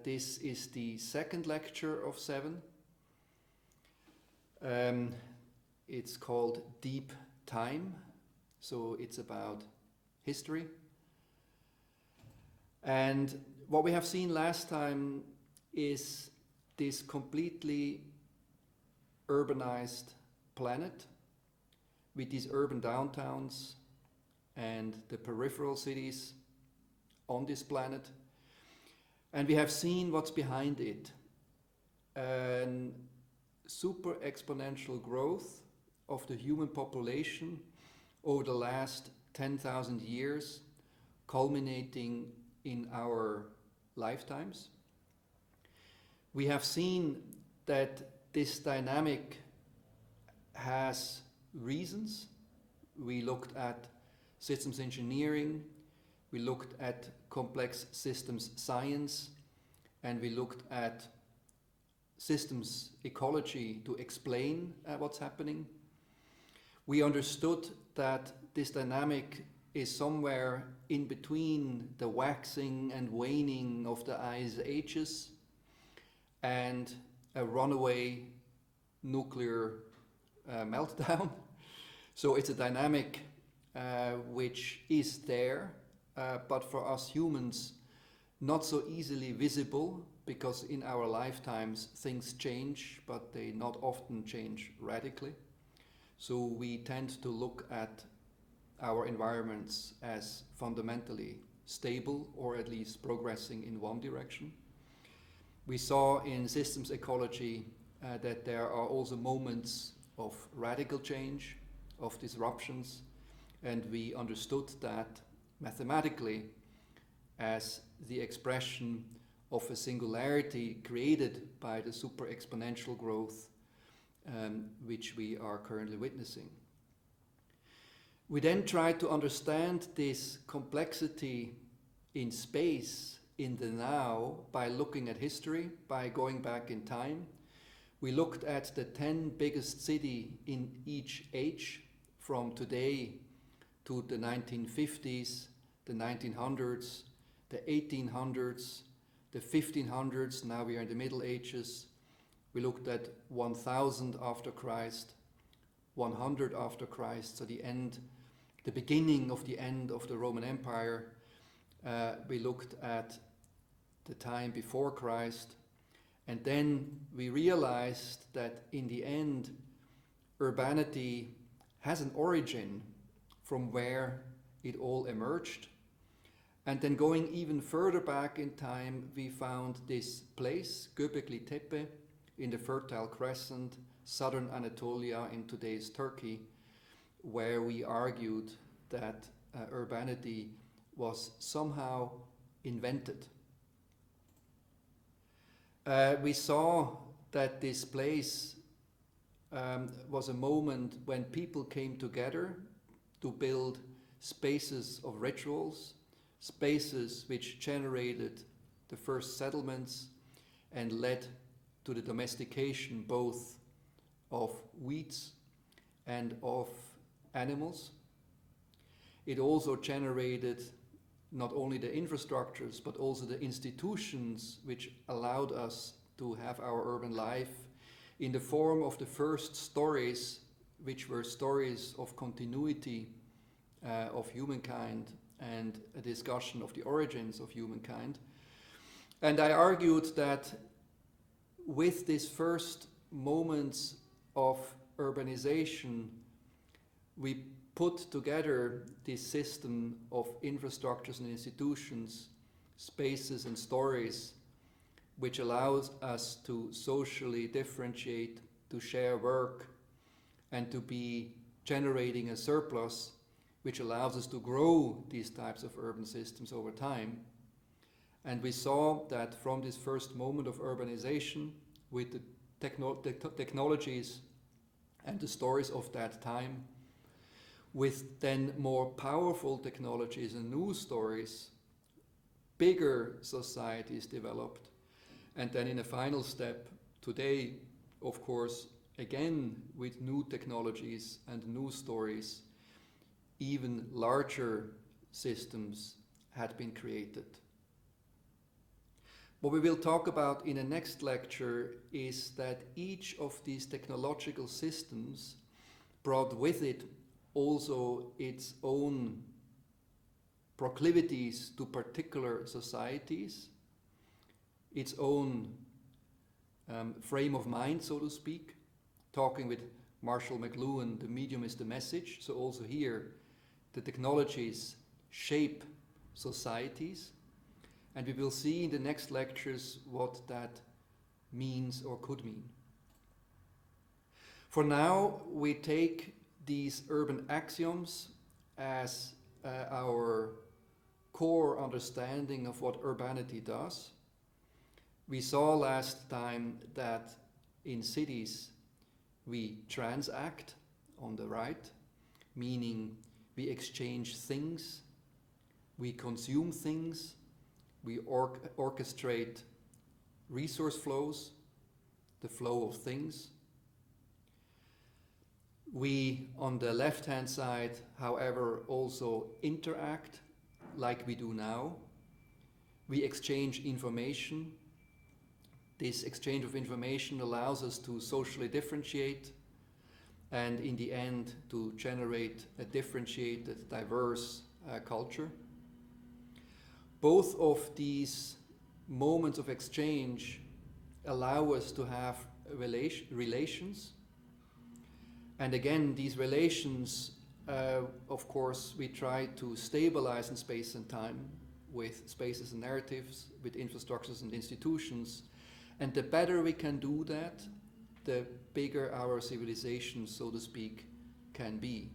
This is the second lecture of 7. It's called Deep Time, so it's about history. And what we have seen last time is this completely urbanized planet with these urban downtowns and the peripheral cities on this planet. And we have seen what's behind it. Super exponential growth of the human population over the last 10,000 years, culminating in our lifetimes. We have seen that this dynamic has reasons. We looked at systems engineering, we looked at complex systems science, and we looked at systems ecology to explain what's happening. We understood that this dynamic is somewhere in between the waxing and waning of the ice ages and a runaway nuclear meltdown. So it's a dynamic which is there, but for us humans, not so easily visible, because in our lifetimes things change, but they not often change radically. So we tend to look at our environments as fundamentally stable, or at least progressing in one direction. We saw in systems ecology that there are also moments of radical change, of disruptions, and we understood that mathematically as the expression of a singularity created by the super exponential growth which we are currently witnessing. We then tried to understand this complexity in space, in the now, by looking at history, by going back in time. We looked at the 10 biggest cities in each age, from today to the 1950s, the 1900s, the 1800s, the 1500s, now we are in the Middle Ages. We looked at 1000 after Christ, 100 after Christ, so the beginning of the end of the Roman Empire. We looked at the time before Christ, and then we realized that in the end, urbanity has an origin from where it all emerged. And then going even further back in time, we found this place, Göbekli Tepe, in the Fertile Crescent, southern Anatolia in today's Turkey, where we argued that urbanity was somehow invented. We saw that this place was a moment when people came together to build spaces of rituals, spaces which generated the first settlements and led to the domestication both of weeds and of animals. It also generated not only the infrastructures, but also the institutions which allowed us to have our urban life in the form of the first stories, which were stories of continuity of humankind and a discussion of the origins of humankind. And I argued that with these first moments of urbanization, we put together this system of infrastructures and institutions, spaces and stories, which allows us to socially differentiate, to share work, and to be generating a surplus, which allows us to grow these types of urban systems over time. And we saw that from this first moment of urbanization, with the technologies and the stories of that time, with then more powerful technologies and new stories, bigger societies developed. And then in a final step, today, of course, again with new technologies and new stories, even larger systems had been created. What we will talk about in the next lecture is that each of these technological systems brought with it also its own proclivities to particular societies, its own frame of mind, so to speak. Talking with Marshall McLuhan, the medium is the message. So also here, the technologies shape societies. And we will see in the next lectures what that means or could mean. For now, we take these urban axioms as our core understanding of what urbanity does. We saw last time that in cities we transact on the right, meaning we exchange things, we consume things, we orchestrate resource flows, the flow of things. We, on the left-hand side, however, also interact like we do now. We exchange information. This exchange of information allows us to socially differentiate and in the end to generate a differentiated, diverse culture. Both of these moments of exchange allow us to have relations. And again, these relations, of course, we try to stabilize in space and time with spaces and narratives, with infrastructures and institutions. And the better we can do that, the bigger our civilization, so to speak, can be.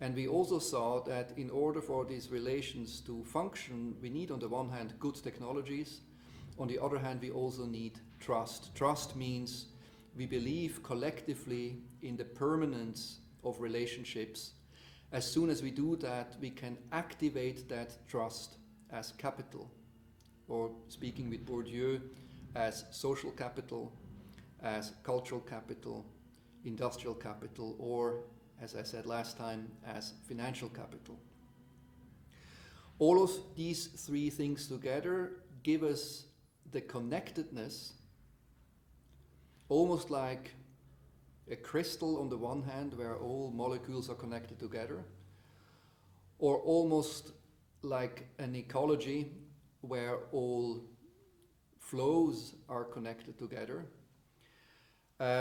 And we also saw that in order for these relations to function, we need on the one hand good technologies, on the other hand we also need trust. Trust means we believe collectively in the permanence of relationships. As soon as we do that, we can activate that trust as capital, or speaking with Bourdieu, as social capital, as cultural capital, industrial capital, or, as I said last time, as financial capital. All of these three things together give us the connectedness, almost like a crystal on the one hand, where all molecules are connected together, or almost like an ecology where all flows are connected together,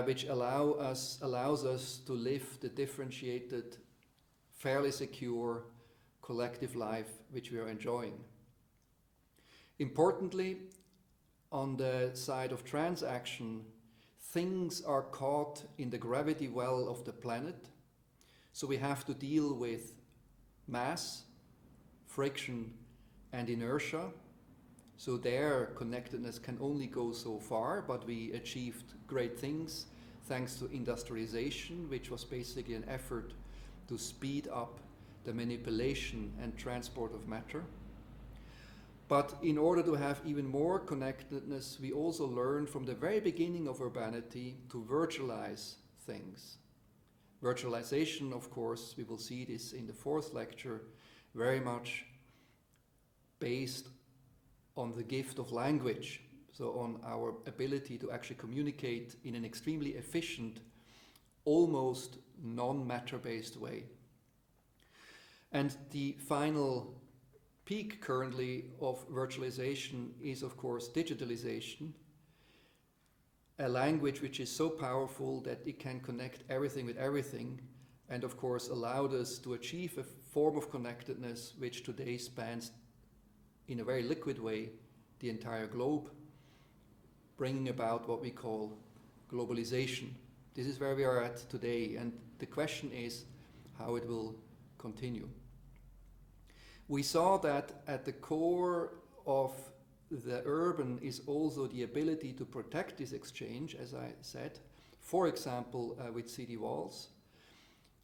which allows us to live the differentiated, fairly secure, collective life which we are enjoying. Importantly, on the side of transaction, things are caught in the gravity well of the planet, so we have to deal with mass, friction, and inertia. So their connectedness can only go so far, but we achieved great things thanks to industrialization, which was basically an effort to speed up the manipulation and transport of matter. But in order to have even more connectedness, we also learned from the very beginning of urbanity to virtualize things. Virtualization, of course, we will see this in the fourth lecture, very much based on the gift of language, so on our ability to actually communicate in an extremely efficient, almost non-matter-based way. And the final peak currently of virtualization is, of course, digitalization, a language which is so powerful that it can connect everything with everything, and of course allowed us to achieve a form of connectedness which today spans in a very liquid way the entire globe, bringing about what we call globalization. This is where we are at today, and the question is how it will continue. We saw that at the core of the urban is also the ability to protect this exchange, as I said, for example, with city walls.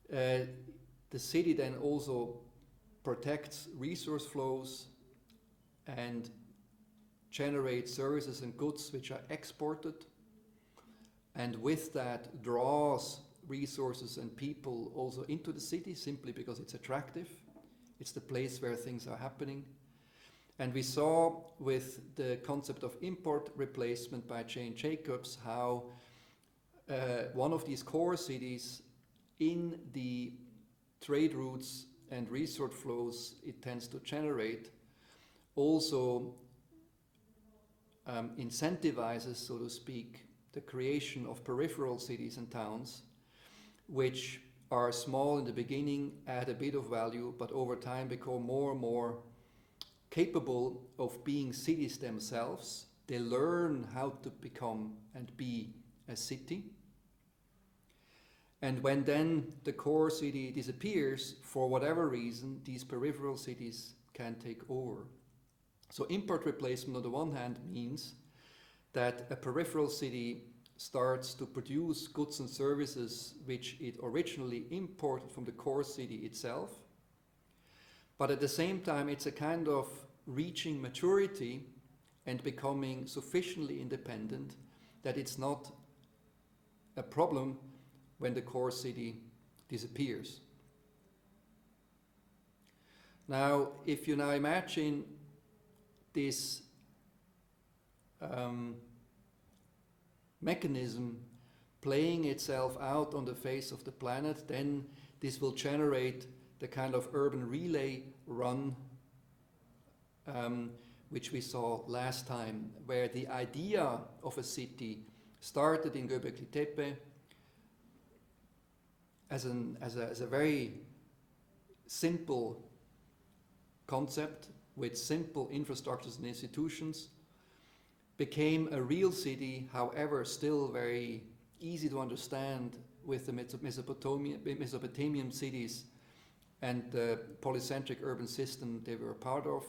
The city then also protects resource flows and generates services and goods which are exported, and with that draws resources and people also into the city simply because it's attractive. It's the place where things are happening. And we saw with the concept of import replacement by Jane Jacobs how one of these core cities in the trade routes and resource flows it tends to generate also incentivizes, so to speak, the creation of peripheral cities and towns, which are small in the beginning, add a bit of value, but over time become more and more capable of being cities themselves. They learn how to become and be a city. And when then the core city disappears, for whatever reason, these peripheral cities can take over. So import replacement on the one hand means that a peripheral city starts to produce goods and services which it originally imported from the core city itself. But at the same time, it's a kind of reaching maturity and becoming sufficiently independent that it's not a problem when the core city disappears. Now, if you now imagine this mechanism playing itself out on the face of the planet, then this will generate the kind of urban relay run which we saw last time, where the idea of a city started in Göbekli Tepe as a very simple concept with simple infrastructures and institutions, became a real city, however still very easy to understand with the Mesopotamian cities and the polycentric urban system they were part of,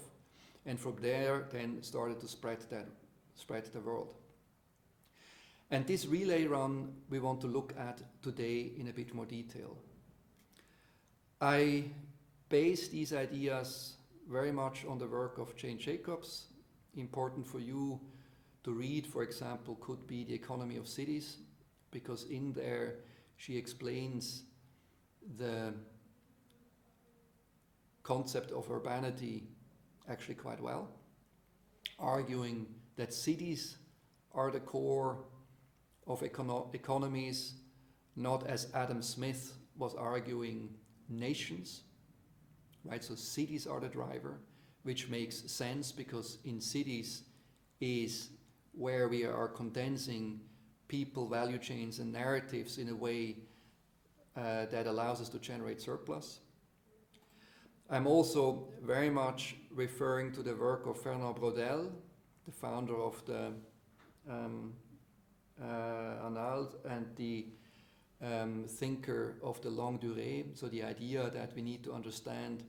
and from there then started to spread the world. And this relay run we want to look at today in a bit more detail. I base these ideas very much on the work of Jane Jacobs. Important for you to read, for example, could be The Economy of Cities, because in there she explains the concept of urbanity actually quite well, arguing that cities are the core of economies, not as Adam Smith was arguing, nations, right? So cities are the driver, which makes sense because in cities is where we are condensing people, value chains, and narratives in a way that allows us to generate surplus. I'm also very much referring to the work of Fernand Braudel, the founder of the Annales and the thinker of the longue durée, so the idea that we need to understand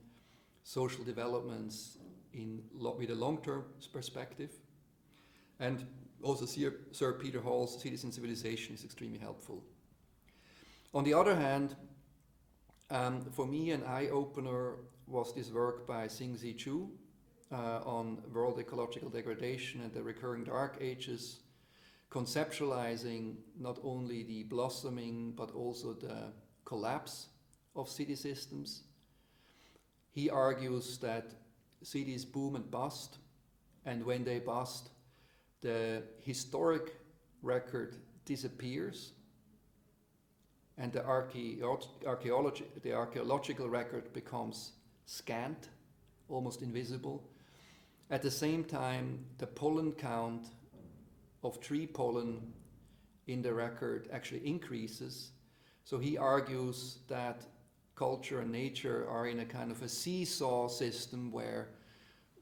social developments with a long-term perspective. And also Sir Peter Hall's Cities and Civilization is extremely helpful. On the other hand, for me an eye-opener was this work by Xingzi Chu on world ecological degradation and the recurring dark ages, conceptualizing not only the blossoming but also the collapse of city systems. He argues that cities boom and bust, and when they bust, the historic record disappears and the archaeological record becomes scant, almost invisible. At the same time, the pollen count of tree pollen in the record actually increases. So he argues that culture and nature are in a kind of a seesaw system where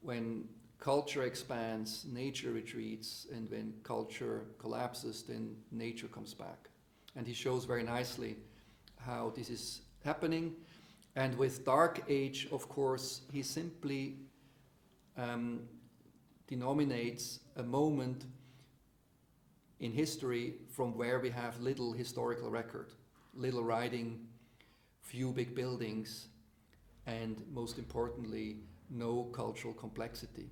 when culture expands, nature retreats, and when culture collapses, then nature comes back. And he shows very nicely how this is happening. And with Dark Age, of course, he simply denominates a moment in history from where we have little historical record, little writing, few big buildings, and most importantly, no cultural complexity.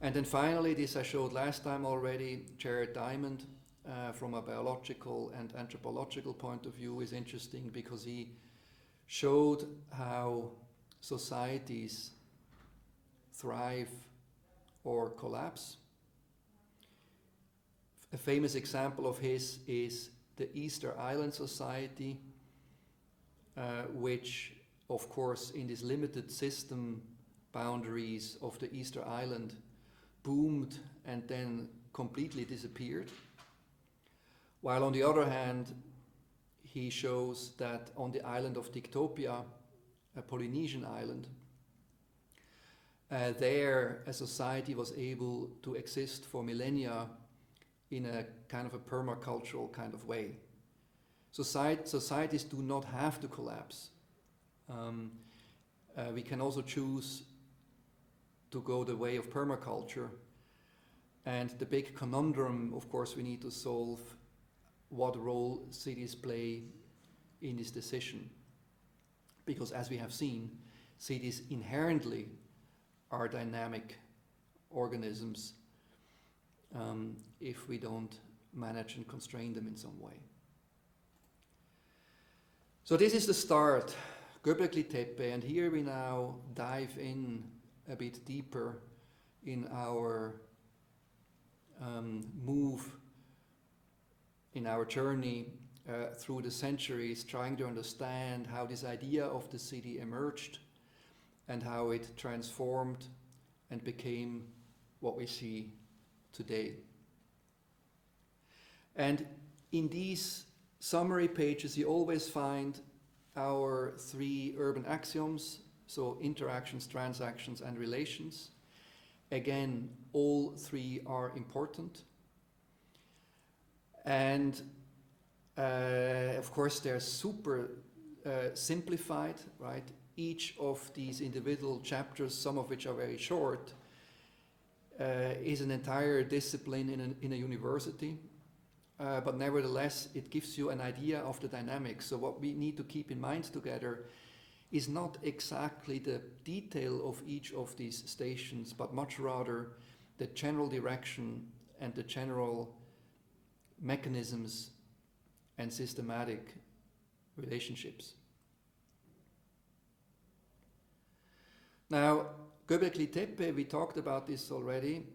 And then finally, this I showed last time already, Jared Diamond, from a biological and anthropological point of view, is interesting because he showed how societies thrive or collapse. A famous example of his is the Easter Island Society, which, of course, in this limited system boundaries of the Easter Island, boomed and then completely disappeared. While on the other hand, he shows that on the island of Dictopia, a Polynesian island, there a society was able to exist for millennia in a kind of a permacultural kind of way. Societies do not have to collapse. We can also choose to go the way of permaculture. And the big conundrum, of course, we need to solve what role cities play in this decision. Because as we have seen, cities inherently are dynamic organisms if we don't manage and constrain them in some way. So this is the start, Göbekli Tepe, and here we now dive in a bit deeper in our move, in our journey through the centuries, trying to understand how this idea of the city emerged and how it transformed and became what we see today. And in these summary pages, you always find our 3 urban axioms, so interactions, transactions, and relations. Again, all 3 are important. And of course, they're super simplified, right? Each of these individual chapters, some of which are very short, is an entire discipline in a university. But nevertheless, it gives you an idea of the dynamics. So what we need to keep in mind together is not exactly the detail of each of these stations, but much rather the general direction and the general mechanisms and systematic relationships. Now, Göbekli Tepe, we talked about this already,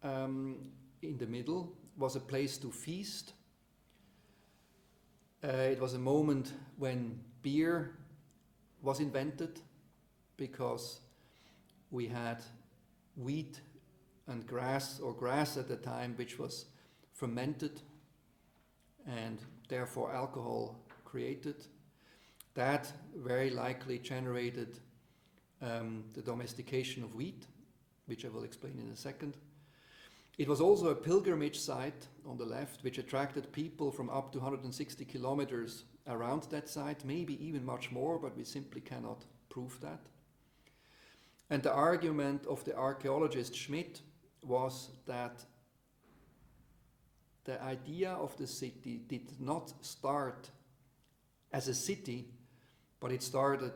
in the middle, was a place to feast. It was a moment when beer was invented because we had wheat and grass, or grass at the time, which was fermented and therefore alcohol created. That very likely generated the domestication of wheat, which I will explain in a second. It was also a pilgrimage site on the left, which attracted people from up to 160 kilometers around that site, maybe even much more, but we simply cannot prove that. And the argument of the archaeologist Schmidt was that the idea of the city did not start as a city, but it started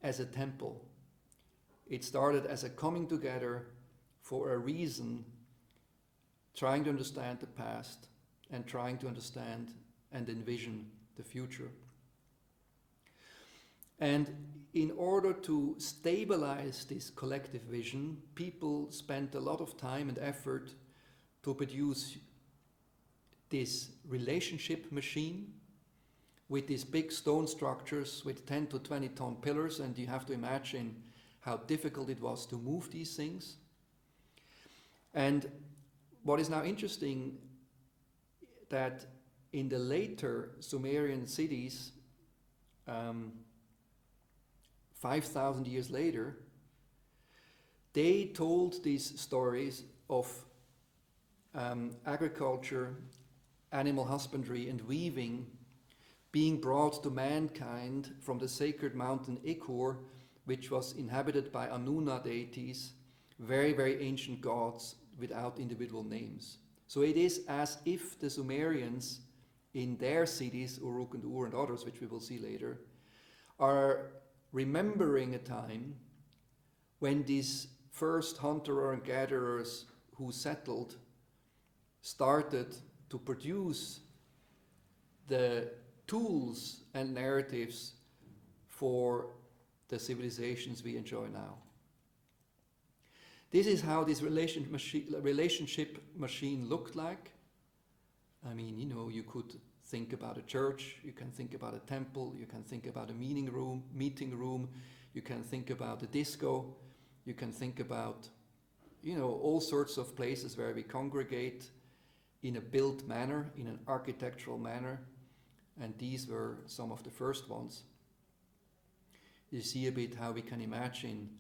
as a temple. It started as a coming together for a reason, trying to understand the past and trying to understand and envision the future. And in order to stabilize this collective vision, people spent a lot of time and effort to produce this relationship machine with these big stone structures with 10 to 20 ton pillars, and you have to imagine how difficult it was to move these things. And what is now interesting, that in the later Sumerian cities, 5,000 years later, they told these stories of agriculture, animal husbandry, and weaving being brought to mankind from the sacred mountain Ekur, which was inhabited by Anuna deities, very, very ancient gods without individual names. So it is as if the Sumerians in their cities, Uruk and Ur and others, which we will see later, are remembering a time when these first hunter and gatherers who settled started to produce the tools and narratives for the civilizations we enjoy now. This is how this relationship machine looked like. I mean, you know, you could think about a church, you can think about a temple, you can think about a meeting room, you can think about a disco, you can think about, you know, all sorts of places where we congregate in a built manner, in an architectural manner, and these were some of the first ones. You see a bit how we can imagine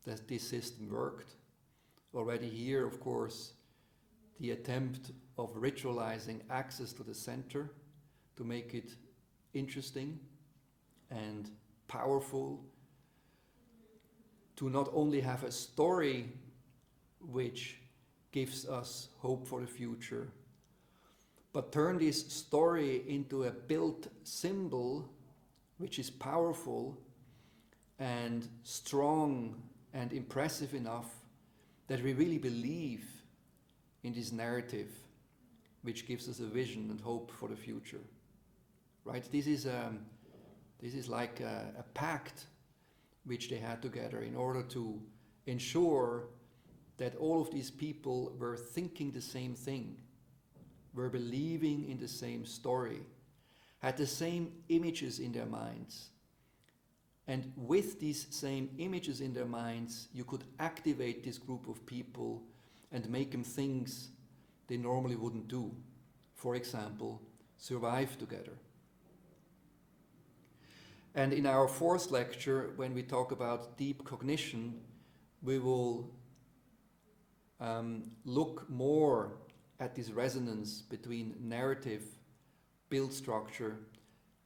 that this system worked. Already here, of course, the attempt of ritualizing access to the center to make it interesting and powerful, to not only have a story which gives us hope for the future, but turn this story into a built symbol which is powerful and strong and impressive enough that we really believe in this narrative which gives us a vision and hope for the future. Right? This is like a pact which they had together in order to ensure that all of these people were thinking the same thing, were believing in the same story, had the same images in their minds. And with these same images in their minds, you could activate this group of people and make them things they normally wouldn't do. For example, survive together. And in our fourth lecture, when we talk about deep cognition, we will look more at this resonance between narrative, build structure,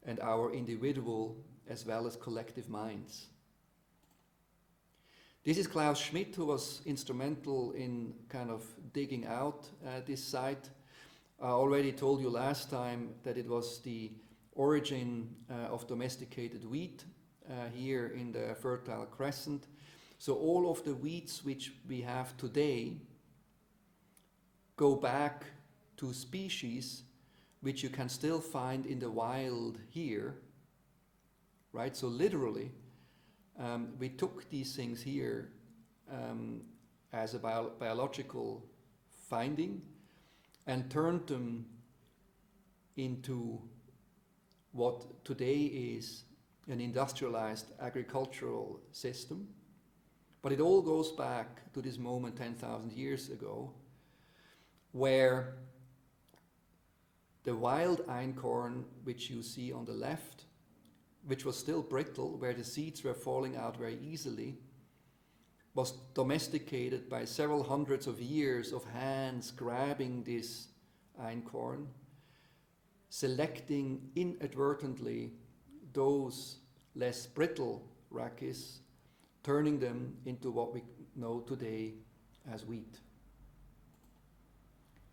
and our individual as well as collective minds. This is Klaus Schmidt, who was instrumental in kind of digging out this site. I already told you last time that it was the origin of domesticated wheat here in the Fertile Crescent. So all of the wheats which we have today go back to species which you can still find in the wild here, right? So literally, we took these things here as a biological finding and turned them into what today is an industrialized agricultural system. But it all goes back to this moment 10,000 years ago, where the wild einkorn, which you see on the left, which was still brittle, where the seeds were falling out very easily, was domesticated by several hundreds of years of hands grabbing this einkorn, selecting inadvertently those less brittle rachis, turning them into what we know today as wheat.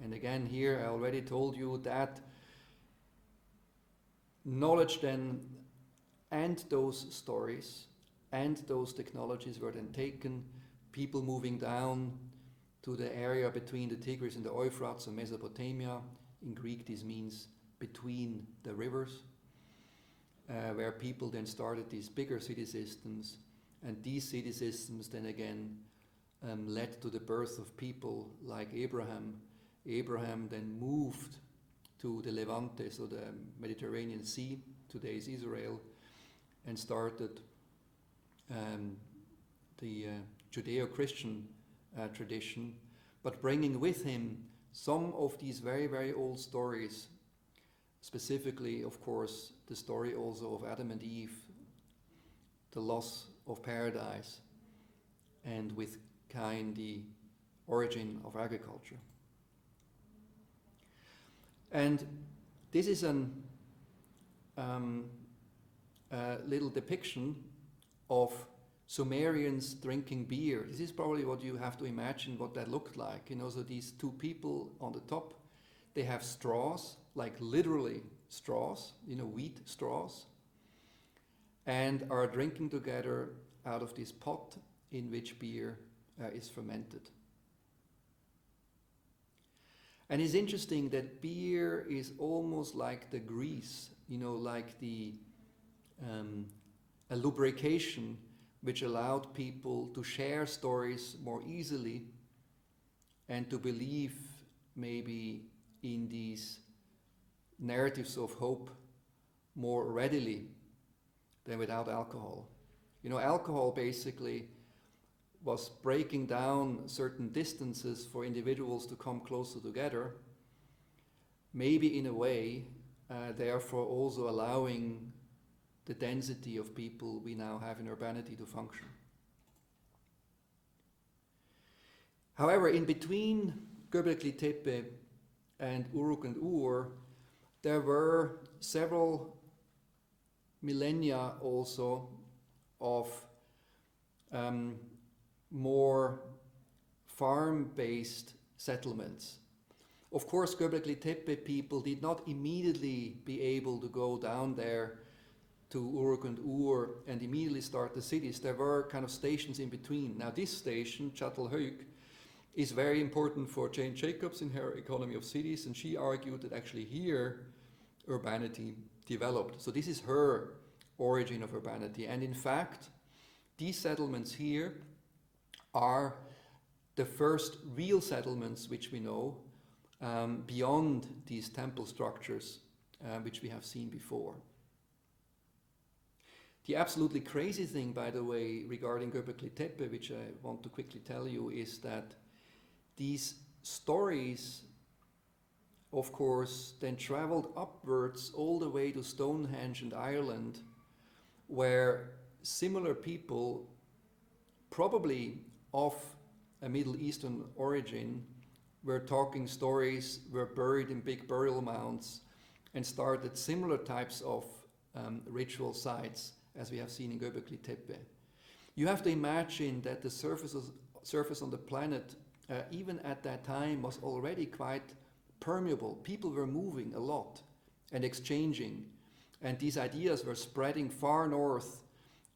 And again, here I already told you that knowledge then and those stories and those technologies were then taken, people moving down to the area between the Tigris and the Euphrates, so Mesopotamia. In Greek this means between the rivers, where people then started these bigger city systems, and these city systems then again led to the birth of people like Abraham. Abraham then moved to the Levante, so the Mediterranean Sea, today's Israel, and started the Judeo-Christian tradition, but bringing with him some of these very, very old stories, specifically, of course, the story also of Adam and Eve, the loss of paradise, and with Cain, the origin of agriculture. And this is a little depiction of Sumerians drinking beer. This is probably what you have to imagine what that looked like. You know, so these two people on the top, they have straws, like literally straws, you know, wheat straws, and are drinking together out of this pot in which beer is fermented. And it's interesting that beer is almost like the grease, you know, like the a lubrication which allowed people to share stories more easily and to believe maybe in these narratives of hope more readily than without alcohol. You know, alcohol basically was breaking down certain distances for individuals to come closer together, maybe in a way, therefore also allowing the density of people we now have in urbanity to function. However, in between Göbekli Tepe and Uruk and Ur, there were several millennia also of more farm-based settlements. Of course, Göbekli Tepe people did not immediately be able to go down there to Uruk and Ur and immediately start the cities. There were kind of stations in between. Now this station, Çatalhöyük, is very important for Jane Jacobs in her Economy of Cities, and she argued that actually here urbanity developed. So this is her origin of urbanity. And in fact, these settlements here are the first real settlements which we know beyond these temple structures which we have seen before. The absolutely crazy thing, by the way, regarding Göbekli Tepe, which I want to quickly tell you, is that these stories, of course, then traveled upwards all the way to Stonehenge and Ireland, where similar people, probably of a Middle Eastern origin, were talking stories, were buried in big burial mounds, and started similar types of ritual sites as we have seen in Göbekli Tepe. You have to imagine that the surface on the planet, even at that time, was already quite permeable. People were moving a lot and exchanging, and these ideas were spreading far north,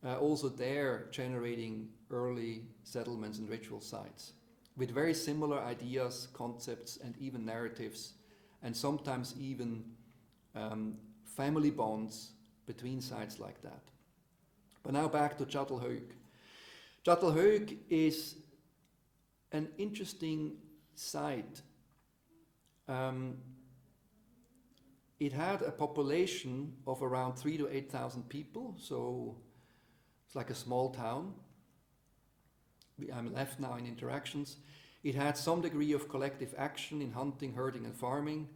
also there generating early settlements and ritual sites with very similar ideas, concepts, and even narratives, and sometimes even family bonds between sites like that. But now back to Çatalhöyük. Çatalhöyük is an interesting site. It had a population of around 3,000 to 8,000 people, so it's like a small town. I'm left now in interactions. It had some degree of collective action in hunting, herding, and farming.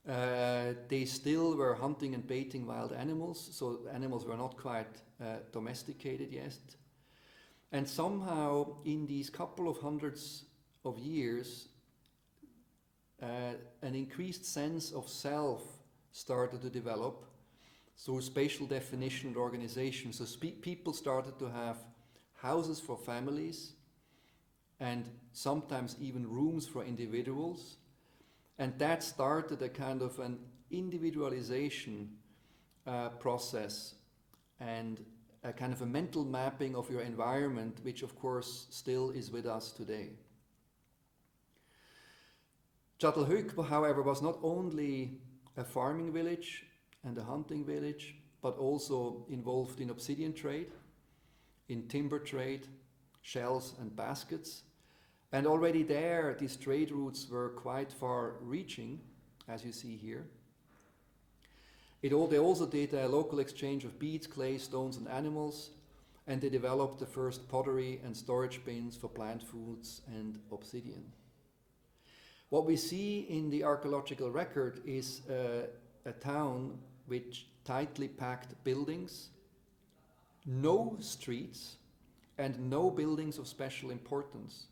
They still were hunting and baiting wild animals, so animals were not quite domesticated yet. And somehow, in these couple of hundreds of years, an increased sense of self started to develop through spatial definition and organization. So people started to have houses for families and sometimes even rooms for individuals. And that started a kind of an individualization process and a kind of a mental mapping of your environment, which of course still is with us today. Çatalhöyük, however, was not only a farming village and a hunting village, but also involved in obsidian trade, in timber trade, shells and baskets. And already there, these trade routes were quite far-reaching, as you see here. They also did a local exchange of beads, clay, stones, and animals, and they developed the first pottery and storage bins for plant foods and obsidian. What we see in the archaeological record is a town with tightly packed buildings, no streets, and no buildings of special importance.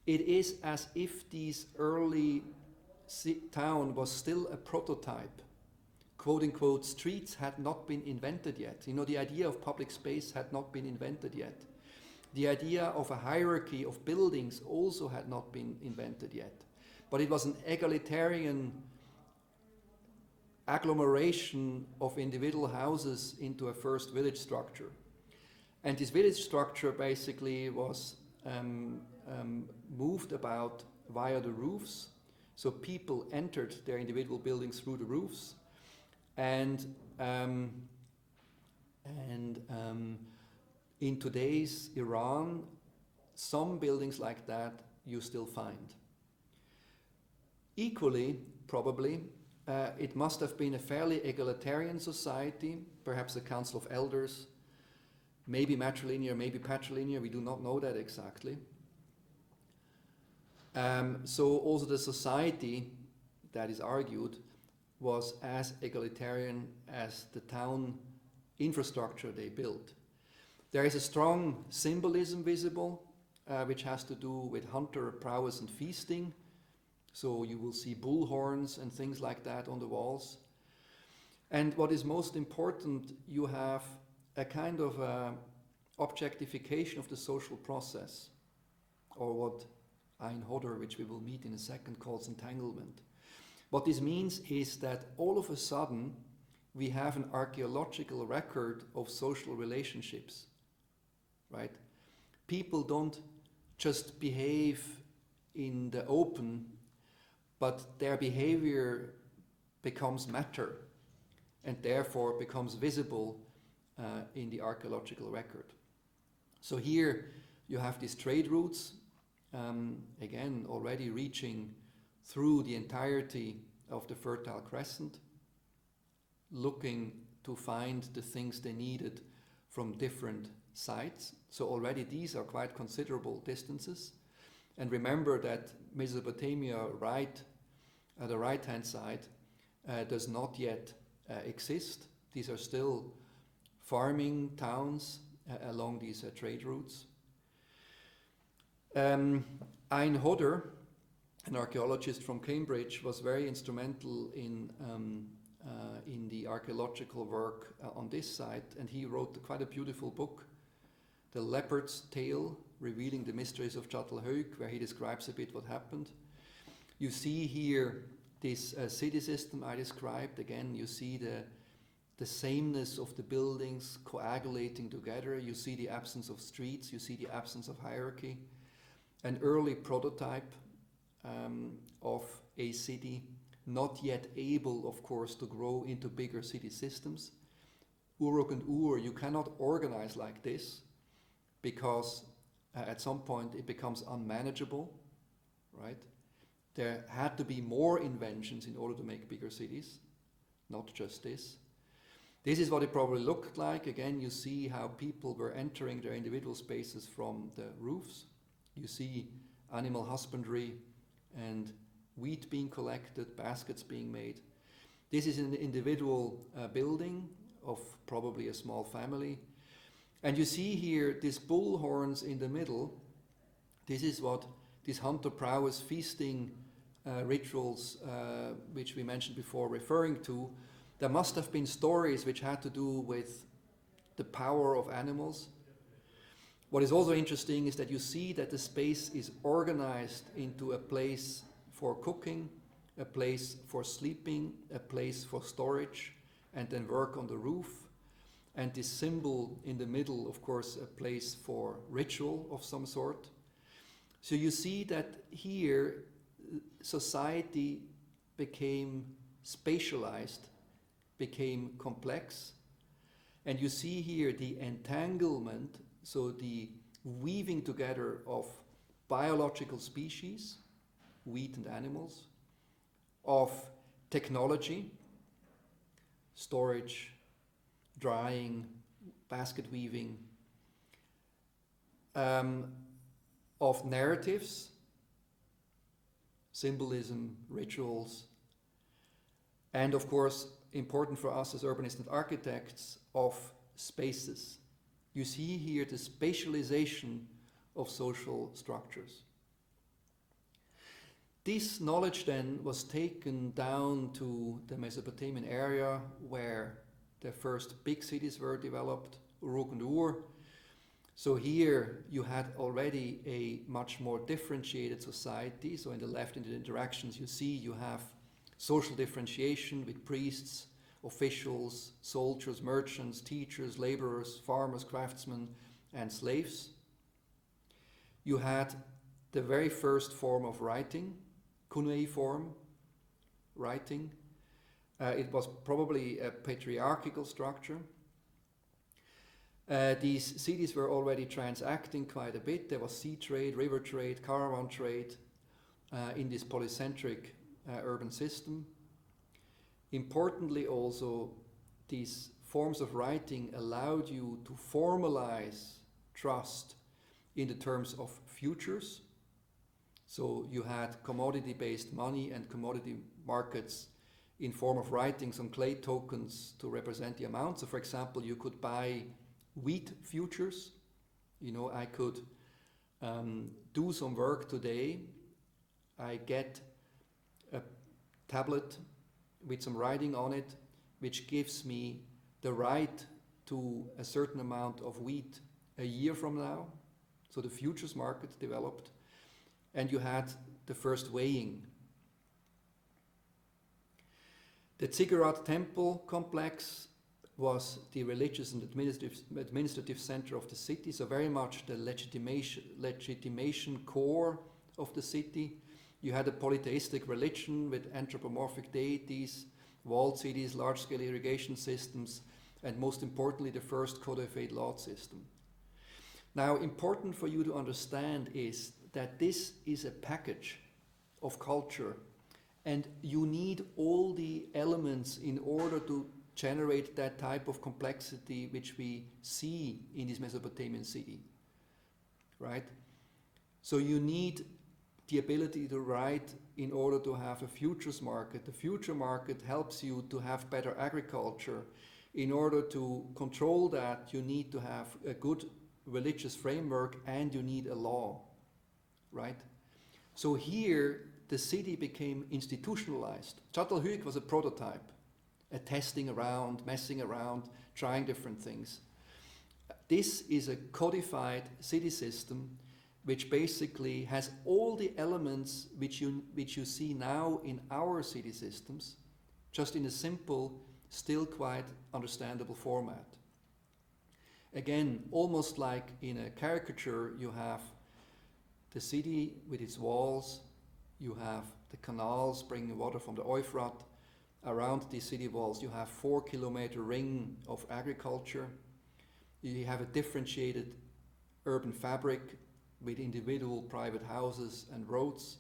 It is as if this early town was still a prototype. Quote unquote, streets had not been invented yet. You know, the idea of public space had not been invented yet. The idea of a hierarchy of buildings also had not been invented yet. But it was an egalitarian agglomeration of individual houses into a first village structure. And this village structure basically was moved about via the roofs. So people entered their individual buildings through the roofs, and in today's Iran, some buildings like that you still find. Equally, probably, it must have been a fairly egalitarian society, perhaps a council of elders, maybe matrilinear, maybe patrilinear, we do not know that exactly. So also the society, that is argued, was as egalitarian as the town infrastructure they built. There is a strong symbolism visible, which has to do with hunter prowess and feasting. So you will see bull horns and things like that on the walls. And what is most important, you have a kind of objectification of the social process, or what Ein Hodder, which we will meet in a second, calls entanglement. What this means is that all of a sudden we have an archaeological record of social relationships, right? People don't just behave in the open, but their behavior becomes matter and therefore becomes visible in the archaeological record. So here you have these trade routes, again already reaching through the entirety of the Fertile Crescent, looking to find the things they needed from different sites. So already these are quite considerable distances. And remember that Mesopotamia the right-hand side does not yet exist. These are still farming towns along these trade routes. Ein Hodder, an archaeologist from Cambridge, was very instrumental in the archaeological work on this site, and he wrote quite a beautiful book, The Leopard's Tale, revealing the mysteries of Çatalhöyük, where he describes a bit what happened. You see here this city system I described. Again, you see the sameness of the buildings coagulating together. You see the absence of streets. You see the absence of hierarchy. An early prototype of a city, not yet able, of course, to grow into bigger city systems. Uruk and Ur, you cannot organize like this because at some point it becomes unmanageable, right? There had to be more inventions in order to make bigger cities, not just this. This is what it probably looked like. Again, you see how people were entering their individual spaces from the roofs. You see animal husbandry and wheat being collected, baskets being made. This is an individual building of probably a small family. And you see here these bull horns in the middle. This is what these hunter prowess feasting rituals, which we mentioned before, referring to. There must have been stories which had to do with the power of animals. What is also interesting is that you see that the space is organized into a place for cooking, a place for sleeping, a place for storage, and then work on the roof. And this symbol in the middle, of course, a place for ritual of some sort. So you see that here society became spatialized, became complex. And you see here the entanglement, so the weaving together of biological species, wheat and animals, of technology, storage, drying, basket weaving, of narratives, symbolism, rituals, and of course, important for us as urbanists and architects, of spaces. You see here the spatialization of social structures. This knowledge then was taken down to the Mesopotamian area where the first big cities were developed, Uruk and Ur. So here you had already a much more differentiated society. So in the left, in the interactions, you see you have social differentiation with priests, officials, soldiers, merchants, teachers, laborers, farmers, craftsmen, and slaves. You had the very first form of writing, cuneiform writing. It was probably a patriarchal structure. These cities were already transacting quite a bit. There was sea trade, river trade, caravan trade in this polycentric urban system. Importantly also, these forms of writing allowed you to formalize trust in the terms of futures. So you had commodity-based money and commodity markets in form of writings on clay tokens to represent the amount. So for example, you could buy wheat futures. You know, I could do some work today. I get a tablet with some writing on it, which gives me the right to a certain amount of wheat a year from now. So the futures market developed, and you had the first weighing. The Ziggurat temple complex was the religious and administrative center of the city, so very much the legitimation core of the city. You had a polytheistic religion with anthropomorphic deities, walled cities, large-scale irrigation systems, and most importantly, the first codified law system. Now, important for you to understand is that this is a package of culture, and you need all the elements in order to generate that type of complexity which we see in this Mesopotamian city, right? So you need the ability to write in order to have a futures market. The future market helps you to have better agriculture. In order to control that, you need to have a good religious framework and you need a law, right? So here, the city became institutionalized. Çatalhöyük was a prototype, a testing around, messing around, trying different things. This is a codified city system which basically has all the elements which you see now in our city systems, just in a simple, still quite understandable format. Again, almost like in a caricature, you have the city with its walls, you have the canals bringing water from the Euphrates. Around these city walls, you have 4-kilometer ring of agriculture. You have a differentiated urban fabric with individual private houses and roads.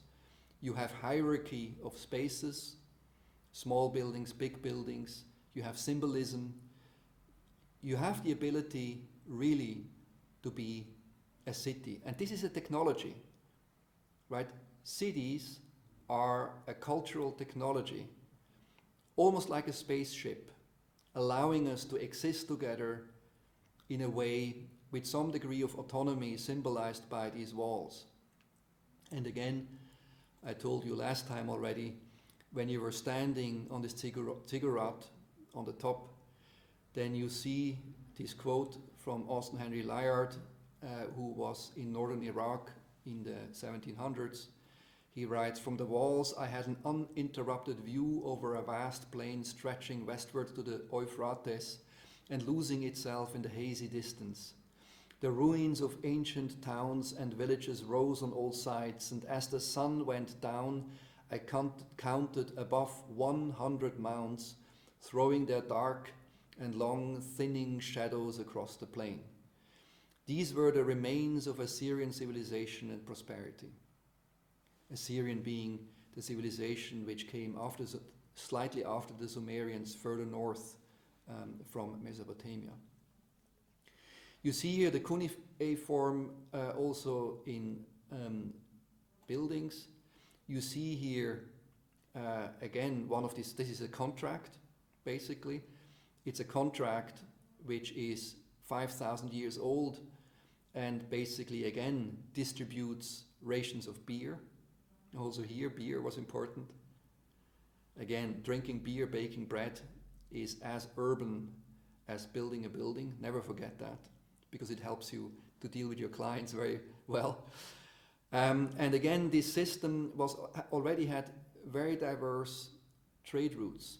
You have hierarchy of spaces, small buildings, big buildings. You have symbolism. You have the ability really to be a city. And this is a technology, right? Cities are a cultural technology, almost like a spaceship, allowing us to exist together in a way with some degree of autonomy symbolized by these walls. And again, I told you last time already, when you were standing on this ziggurat on the top, then you see this quote from Austin Henry Layard, who was in northern Iraq in the 1700s. He writes, "From the walls I had an uninterrupted view over a vast plain stretching westward to the Euphrates and losing itself in the hazy distance. The ruins of ancient towns and villages rose on all sides, and as the sun went down, I counted above 100 mounds, throwing their dark and long thinning shadows across the plain. These were the remains of Assyrian civilization and prosperity." Assyrian being the civilization which came after, slightly after the Sumerians further north from Mesopotamia. You see here the cuneiform also in buildings. You see here again one of these. This is a contract, basically. It's a contract which is 5,000 years old, and basically again distributes rations of beer. Also here, beer was important. Again, drinking beer, baking bread is as urban as building a building. Never forget that, because it helps you to deal with your clients very well. And again, this system already had very diverse trade routes.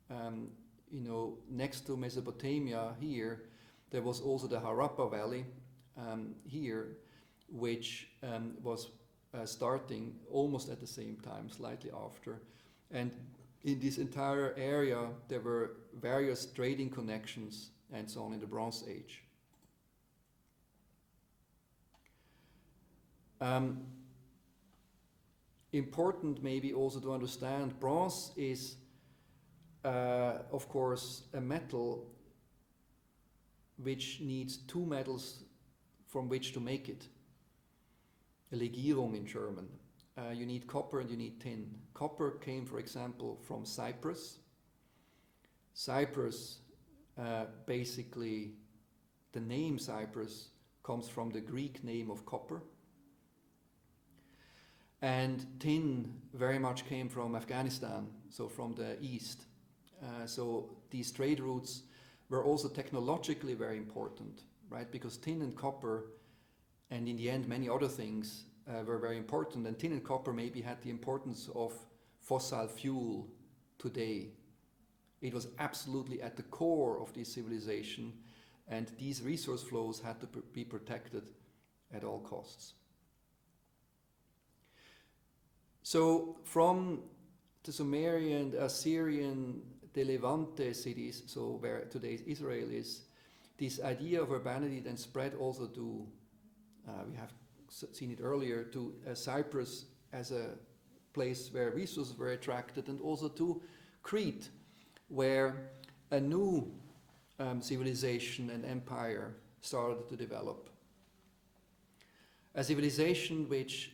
You know, next to Mesopotamia here, there was also the Harappa Valley here, which was starting almost at the same time, slightly after. And in this entire area, there were various trading connections and so on in the Bronze Age. Important maybe also to understand, bronze is of course a metal which needs two metals from which to make it. A Legierung in German. You need copper and you need tin. Copper came, for example, from Cyprus. Cyprus, basically, the name Cyprus comes from the Greek name of copper. And tin very much came from Afghanistan, so from the east. So these trade routes were also technologically very important, right? Because tin and copper, and in the end many other things, were very important. And tin and copper maybe had the importance of fossil fuel today. It was absolutely at the core of this civilization, and these resource flows had to be protected at all costs. So from the Sumerian, Assyrian, the Levante cities, so where today's Israel is, this idea of urbanity then spread also to, we have seen it earlier, to Cyprus as a place where resources were attracted, and also to Crete, where a new civilization and empire started to develop. A civilization which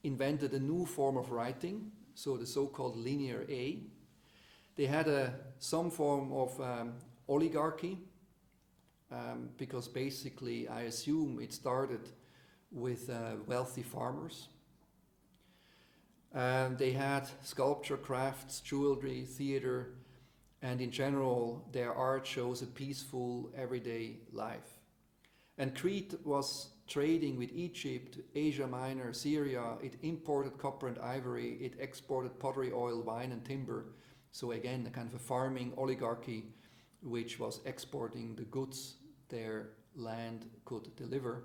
invented a new form of writing, so the so-called linear A. They had some form of oligarchy, because basically, I assume it started with wealthy farmers. They had sculpture, crafts, jewelry, theater, and in general, their art shows a peaceful, everyday life. And Crete was trading with Egypt, Asia Minor, Syria. It imported copper and ivory. It exported pottery, oil, wine, and timber. So again, a kind of a farming oligarchy which was exporting the goods their land could deliver.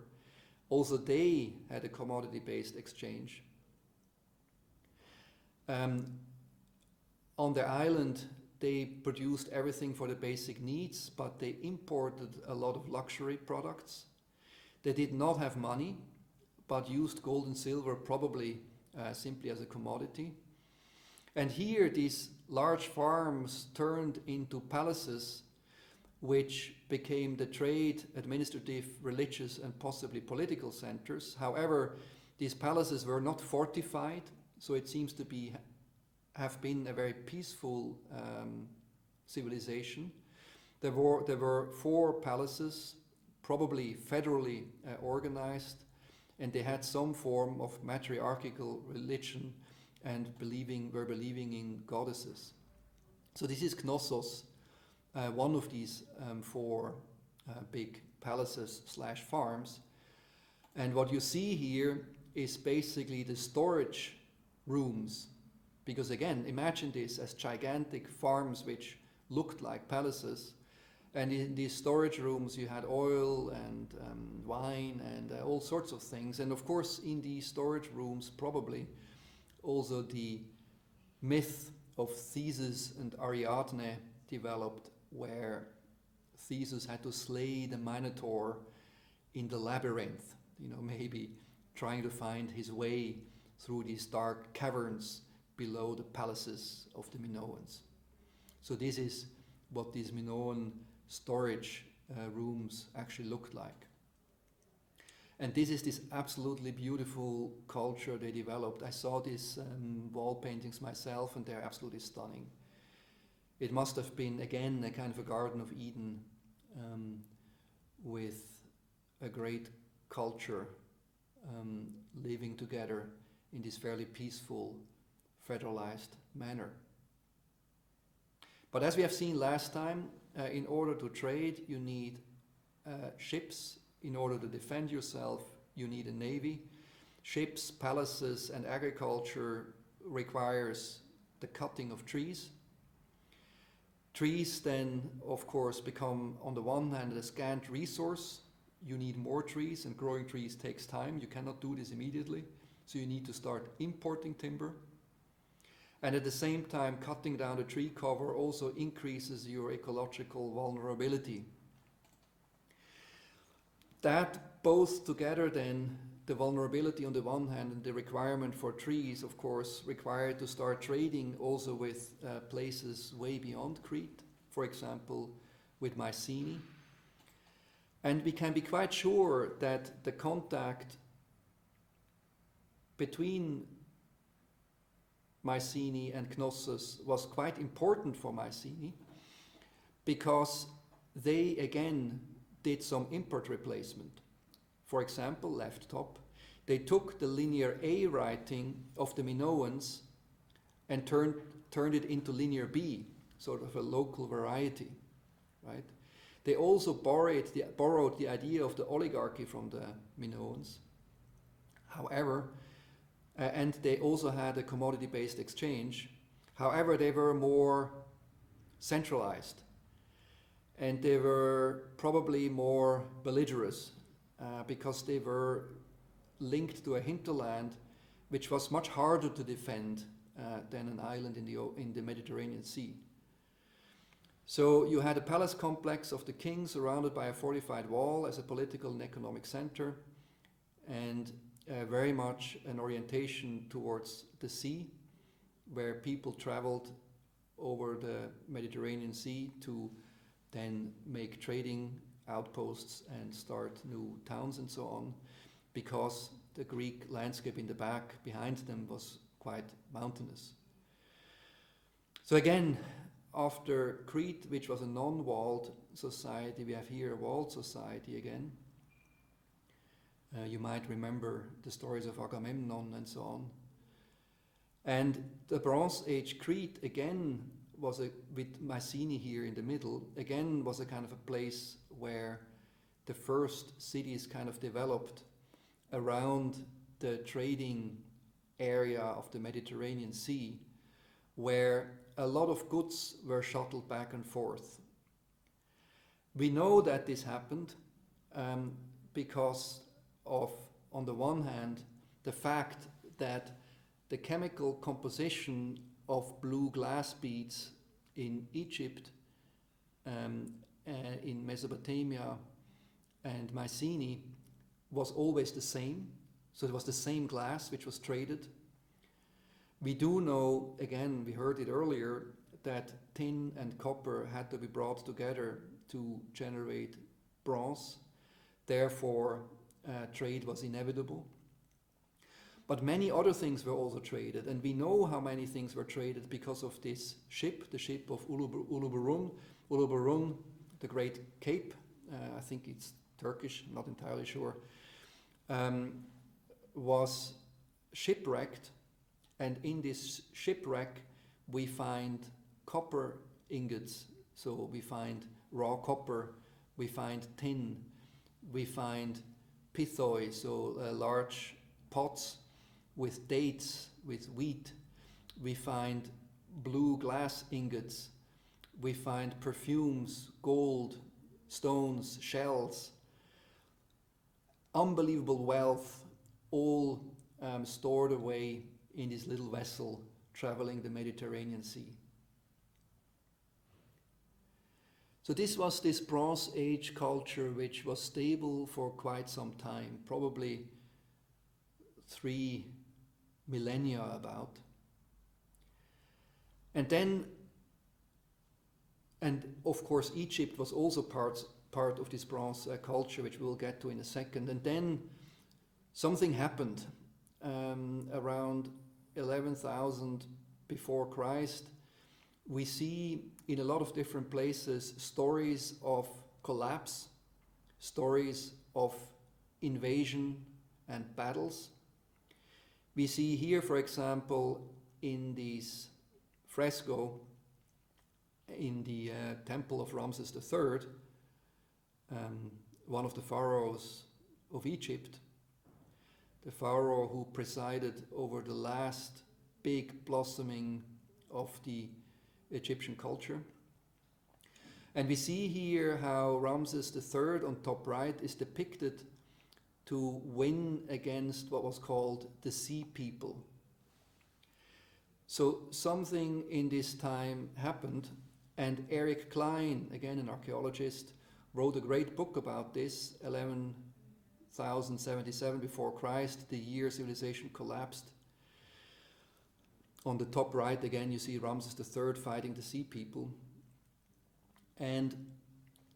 Also, they had a commodity-based exchange. On their island, they produced everything for the basic needs, but they imported a lot of luxury products. They did not have money, but used gold and silver probably simply as a commodity. And here, these large farms turned into palaces, which became the trade, administrative, religious, and possibly political centers. However, these palaces were not fortified, so it seems to have been a very peaceful civilization. There were 4 palaces, probably federally organized, and they had some form of matriarchal religion and were believing in goddesses. So this is Knossos, one of these 4 big palaces / farms. And what you see here is basically the storage rooms, because again, imagine this as gigantic farms which looked like palaces, and in these storage rooms you had oil and wine and all sorts of things. And of course, in these storage rooms, probably also the myth of Theseus and Ariadne developed, where Theseus had to slay the Minotaur in the labyrinth, maybe trying to find his way through these dark caverns below the palaces of the Minoans. So this is what these Minoan storage rooms actually looked like. And this is this absolutely beautiful culture they developed. I saw these wall paintings myself, and they're absolutely stunning. It must have been, again, a kind of a Garden of Eden with a great culture living together in this fairly peaceful, federalized manner. But as we have seen last time, in order to trade, you need ships. In order to defend yourself, you need a navy. Ships, palaces, and agriculture requires the cutting of trees. Trees then, of course, become, on the one hand, a scant resource. You need more trees, and growing trees takes time. You cannot do this immediately, so you need to start importing timber. And at the same time, cutting down the tree cover also increases your ecological vulnerability. That both together then the vulnerability on the one hand and the requirement for trees, of course, required to start trading also with places way beyond Crete, for example, with Mycenae. And we can be quite sure that the contact between Mycenae and Knossos was quite important for Mycenae, because they again did some import replacement. For example, left top, they took the linear A writing of the Minoans and turned it into linear B, sort of a local variety, right? They also borrowed the idea of the oligarchy from the Minoans. However, and they also had a commodity-based exchange. However, they were more centralized, and they were probably more belligerent because they were linked to a hinterland which was much harder to defend than an island in the Mediterranean Sea. So you had a palace complex of the king surrounded by a fortified wall as a political and economic center, and very much an orientation towards the sea, where people traveled over the Mediterranean Sea to then make trading outposts and start new towns and so on, because the Greek landscape in the back behind them was quite mountainous. So again, after Crete, which was a non-walled society, we have here a walled society again. You might remember the stories of Agamemnon and so on. And the Bronze Age Crete again was with Mycenae here in the middle, again was a kind of a place where the first cities kind of developed around the trading area of the Mediterranean Sea, where a lot of goods were shuttled back and forth. We know that this happened because of, on the one hand, the fact that the chemical composition of blue glass beads in Egypt, in Mesopotamia and Mycenae was always the same. So it was the same glass which was traded. We do know, again, we heard it earlier, that tin and copper had to be brought together to generate bronze. Therefore, trade was inevitable. But many other things were also traded, and we know how many things were traded because of this ship, the ship of Uluburun. Uluburun, the Great Cape, I think it's Turkish, I'm not entirely sure, was shipwrecked, and in this shipwreck we find copper ingots. So we find raw copper, we find tin, we find pithoi, so large pots with dates, with wheat. We find blue glass ingots. We find perfumes, gold, stones, shells. Unbelievable wealth, all stored away in this little vessel traveling the Mediterranean Sea. So this was this Bronze Age culture which was stable for quite some time, probably 3 millennia about. And then, and of course Egypt was also part of this bronze culture, which we'll get to in a second. And then something happened around 11,000 before Christ. We see in a lot of different places stories of collapse, stories of invasion and battles. We see here, for example, in this fresco in the temple of Ramses III, one of the pharaohs of Egypt, the pharaoh who presided over the last big blossoming of the Egyptian culture. And we see here how Ramses III on top right is depicted to win against what was called the Sea People. So something in this time happened, and Eric Klein, again an archaeologist, wrote a great book about this, 1077 before Christ, the year civilization collapsed. On the top right again you see Ramses III fighting the Sea People. And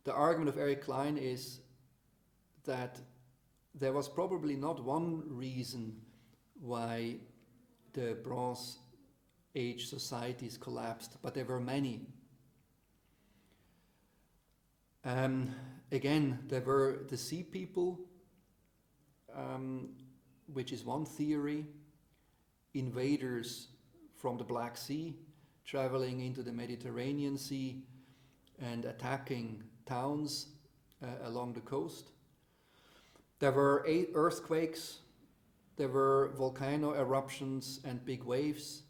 the argument of Eric Klein is that there was probably not one reason why the Bronze Age societies collapsed, but there were many. Again, there were the Sea People, which is one theory, invaders from the Black Sea, traveling into the Mediterranean Sea and attacking towns along the coast. There were 8 earthquakes, there were volcano eruptions and big waves.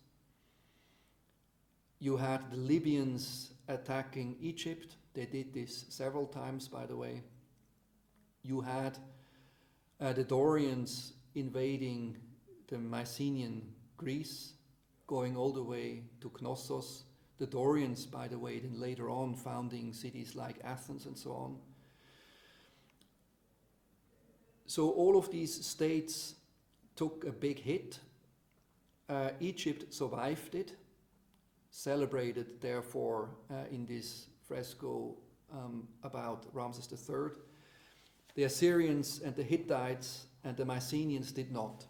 You had the Libyans attacking Egypt. They did this several times, by the way. You had the Dorians invading the Mycenaean Greece, going all the way to Knossos. The Dorians, by the way, then later on founding cities like Athens and so on. So all of these states took a big hit. Egypt survived it, celebrated therefore in this fresco about Ramses III. The Assyrians and the Hittites and the Mycenaeans did not.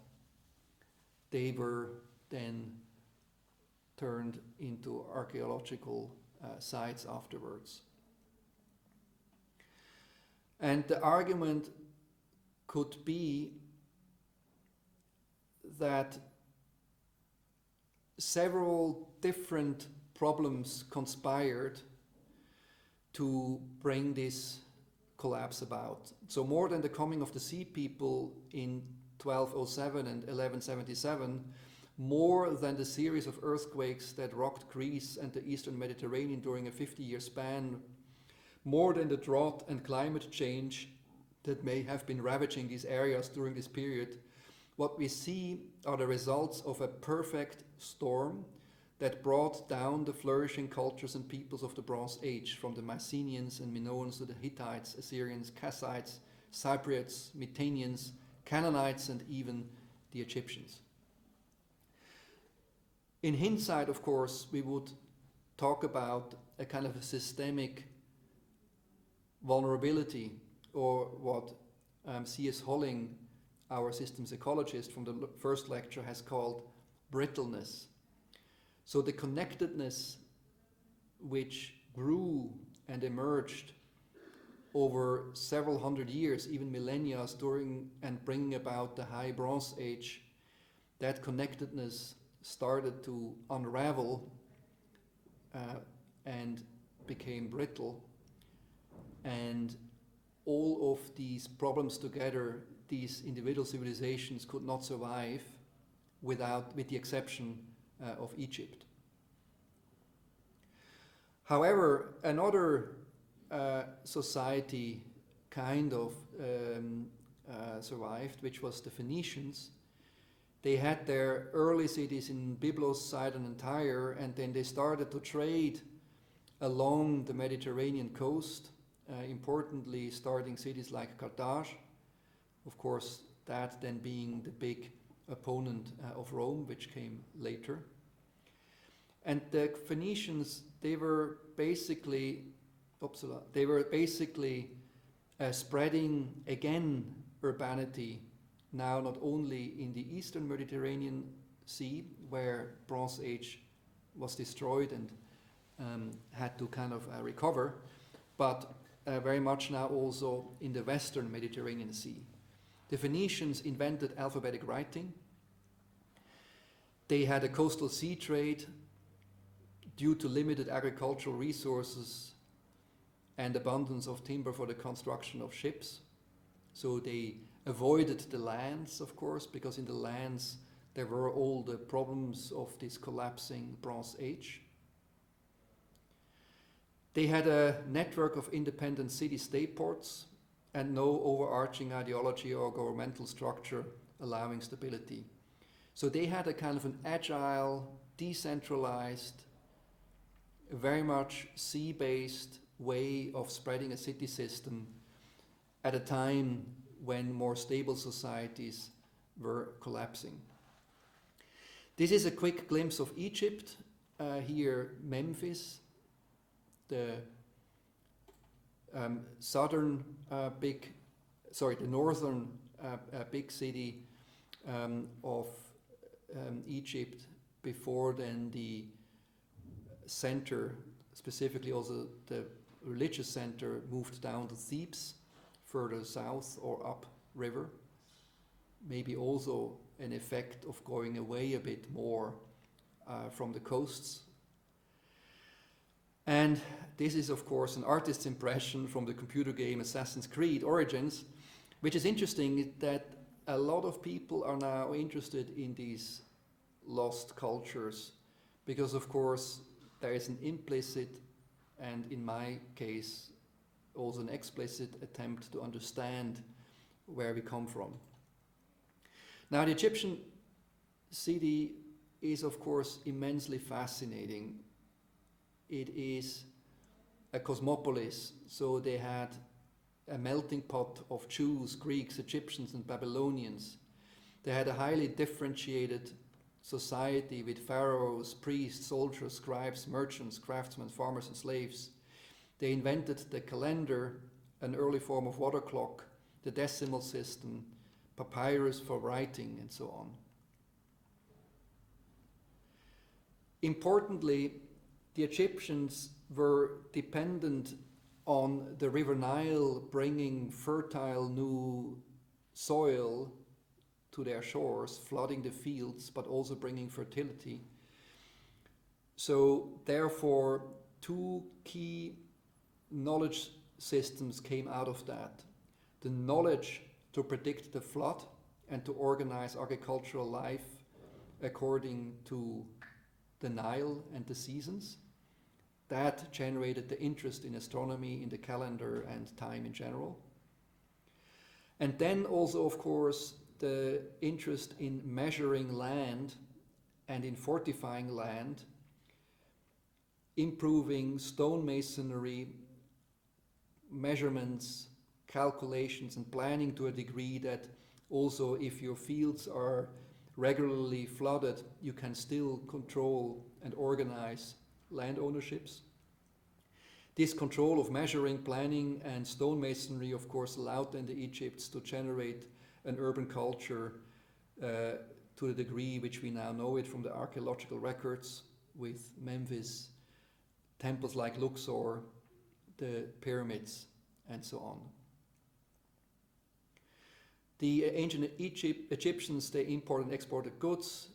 They were then turned into archaeological sites afterwards. And the argument could be that several different problems conspired to bring this collapse about. So more than the coming of the Sea People in 1207 and 1177, more than the series of earthquakes that rocked Greece and the Eastern Mediterranean during a 50-year span, more than the drought and climate change that may have been ravaging these areas during this period, what we see are the results of a perfect storm that brought down the flourishing cultures and peoples of the Bronze Age, from the Mycenaeans and Minoans to the Hittites, Assyrians, Kassites, Cypriots, Mitannians, Canaanites, and even the Egyptians. In hindsight, of course, we would talk about a kind of a systemic vulnerability, or what C.S. Holling, our systems ecologist from the first lecture, has called brittleness. So the connectedness which grew and emerged over several hundred years, even millennia, during and bringing about the High Bronze Age, that connectedness started to unravel and became brittle. And all of these problems together, these individual civilizations could not survive with the exception of Egypt. However, another society kind of survived, which was the Phoenicians. They had their early cities in Byblos, Sidon, and Tyre, and then they started to trade along the Mediterranean coast, importantly starting cities like Carthage, of course that then being the big opponent of Rome, which came later. And the Phoenicians, they were basically spreading again urbanity, now not only in the Eastern Mediterranean Sea, where Bronze Age was destroyed and had to kind of recover, but very much now also in the Western Mediterranean Sea. The Phoenicians invented alphabetic writing. They had a coastal sea trade due to limited agricultural resources and abundance of timber for the construction of ships. So they avoided the lands, of course, because in the lands there were all the problems of this collapsing Bronze Age. They had a network of independent city-state ports and no overarching ideology or governmental structure allowing stability. So they had a kind of an agile, decentralized, very much sea-based way of spreading a city system at a time when more stable societies were collapsing. This is a quick glimpse of Egypt. Here, Memphis, the northern big city of Egypt, before then the center, specifically also the religious center, moved down to Thebes, further south or up river. Maybe also an effect of going away a bit more from the coasts. And this is, of course, an artist's impression from the computer game Assassin's Creed Origins, which is interesting that a lot of people are now interested in these lost cultures, because, of course, there is an implicit, and in my case, also an explicit attempt to understand where we come from. Now, the Egyptian city is, of course, immensely fascinating. It is a cosmopolis, so they had a melting pot of Jews, Greeks, Egyptians, and Babylonians. They had a highly differentiated society with pharaohs, priests, soldiers, scribes, merchants, craftsmen, farmers, and slaves. They invented the calendar, an early form of water clock, the decimal system, papyrus for writing, and so on. Importantly, the Egyptians were dependent on the River Nile bringing fertile new soil to their shores, flooding the fields, but also bringing fertility. So therefore, two key knowledge systems came out of that. The knowledge to predict the flood and to organize agricultural life according to the Nile and the seasons. That generated the interest in astronomy, in the calendar, and time in general. And then also, of course, the interest in measuring land and in fortifying land, improving stonemasonry, measurements, calculations, and planning to a degree that also, if your fields are regularly flooded, you can still control and organize land ownerships. This control of measuring, planning, and stonemasonry, of course, allowed then the Egypts to generate an urban culture to the degree which we now know it from the archaeological records, with Memphis, temples like Luxor, the pyramids, and so on. The ancient Egyptians, they imported and exported goods.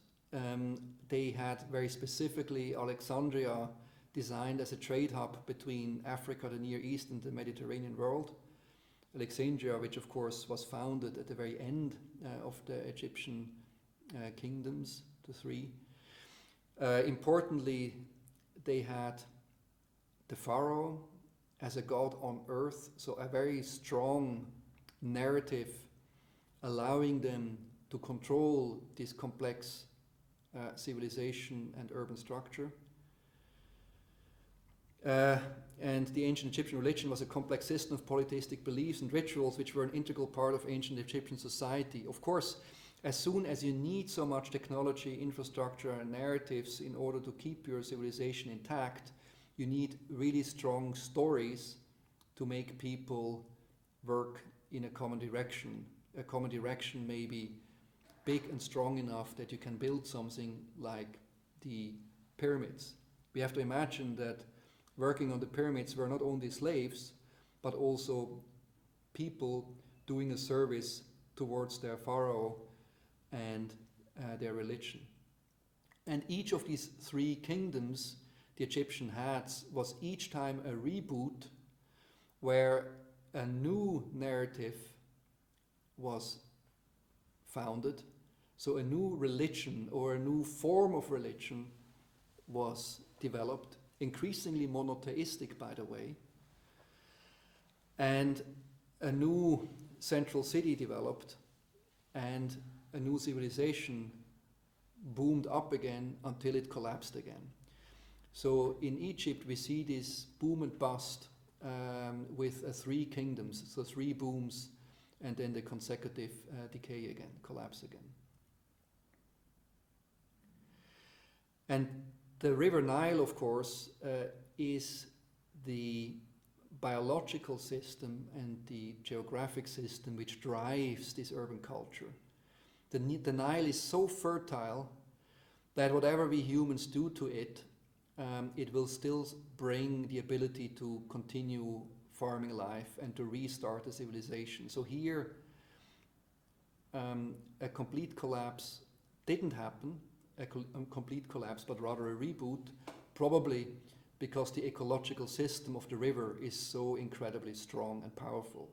They had very specifically Alexandria designed as a trade hub between Africa, the Near East, and the Mediterranean world. Alexandria, which of course was founded at the very end of the Egyptian kingdoms, the three. Importantly, they had the pharaoh as a god on earth, so a very strong narrative allowing them to control this complex civilization and urban structure. And the ancient Egyptian religion was a complex system of polytheistic beliefs and rituals which were an integral part of ancient Egyptian society. Of course, as soon as you need so much technology, infrastructure, and narratives in order to keep your civilization intact, you need really strong stories to make people work in a common direction. A common direction may be big and strong enough that you can build something like the pyramids. We have to imagine that working on the pyramids were not only slaves, but also people doing a service towards their pharaoh and their religion. And each of these three kingdoms the Egyptian had was each time a reboot where a new narrative was founded. So a new religion or a new form of religion was developed, increasingly monotheistic, by the way, and a new central city developed, and a new civilization boomed up again until it collapsed again. So in Egypt we see this boom and bust with three kingdoms, so three booms and then the consecutive decay again, collapse again. And the River Nile, of course, is the biological system and the geographic system which drives this urban culture. The Nile is so fertile that whatever we humans do to it, it will still bring the ability to continue farming life and to restart the civilization. So here, a complete collapse didn't happen, a complete collapse, but rather a reboot, probably because the ecological system of the river is so incredibly strong and powerful.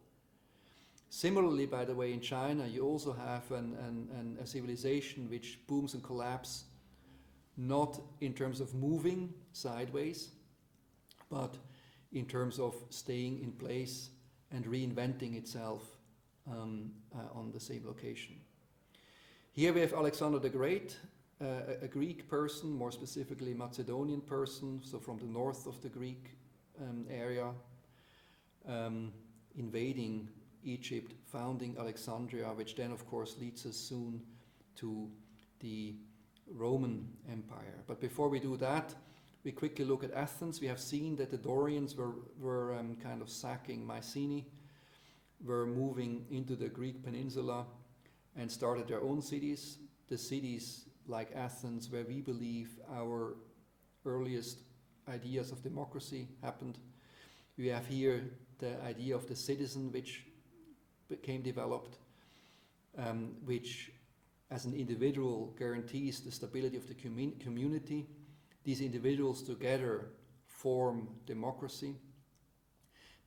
Similarly, by the way, in China, you also have a civilization which booms and collapses, not in terms of moving sideways, but in terms of staying in place and reinventing itself on the same location. Here we have Alexander the Great, a Greek person, more specifically Macedonian person, so from the north of the Greek area, invading Egypt, founding Alexandria, which then of course leads us soon to the Roman Empire. But before we do that, we quickly look at Athens. We have seen that the Dorians were kind of sacking Mycenae, were moving into the Greek peninsula and started their own cities. The cities like Athens, where we believe our earliest ideas of democracy happened. We have here the idea of the citizen, which became developed, which as an individual guarantees the stability of the community. These individuals together form democracy.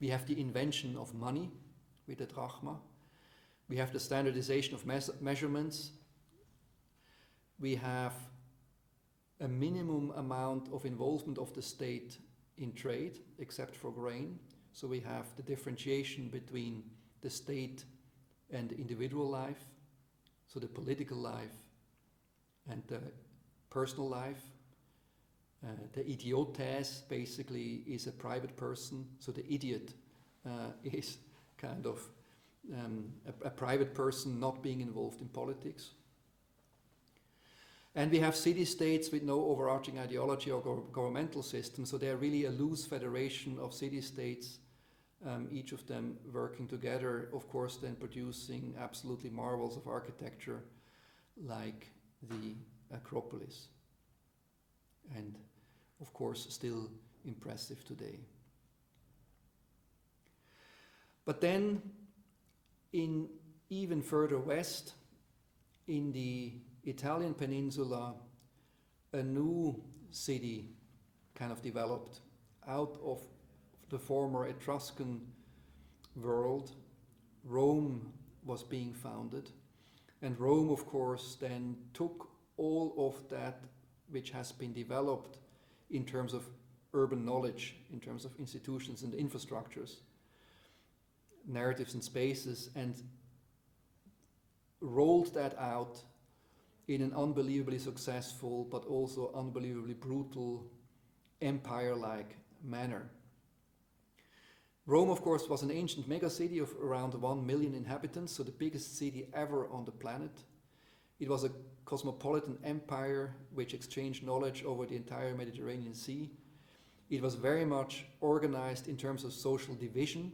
We have the invention of money with the drachma. We have the standardization of measurements. We have a minimum amount of involvement of the state in trade, except for grain. So we have the differentiation between the state and individual life, so the political life and the personal life. The idiotes basically is a private person, so the idiot is kind of a private person not being involved in politics. And we have city-states with no overarching ideology or governmental system, so they're really a loose federation of city-states, each of them working together, of course then producing absolutely marvels of architecture like the Acropolis. And of course still impressive today. But then in even further west, in the Italian peninsula, a new city kind of developed out of the former Etruscan world. Rome was being founded, and Rome of course then took all of that which has been developed in terms of urban knowledge, in terms of institutions and infrastructures, narratives and spaces, and rolled that out in an unbelievably successful but also unbelievably brutal empire-like manner. Rome, of course, was an ancient megacity of around 1 million inhabitants, so the biggest city ever on the planet. It was a cosmopolitan empire which exchanged knowledge over the entire Mediterranean Sea. It was very much organized in terms of social division,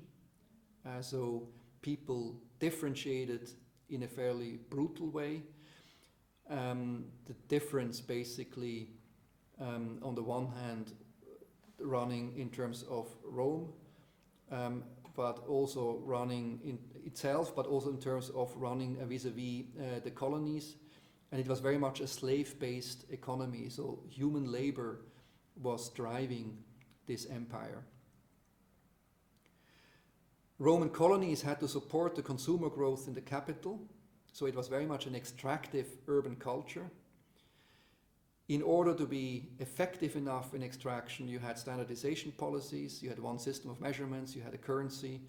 so people differentiated in a fairly brutal way. The difference basically, on the one hand, running in terms of Rome, but also running in itself, but also in terms of running vis-a-vis the colonies. And it was very much a slave-based economy, so human labor was driving this empire. Roman colonies had to support the consumer growth in the capital, so it was very much an extractive urban culture. In order to be effective enough in extraction, you had standardization policies, you had one system of measurements, you had a currency,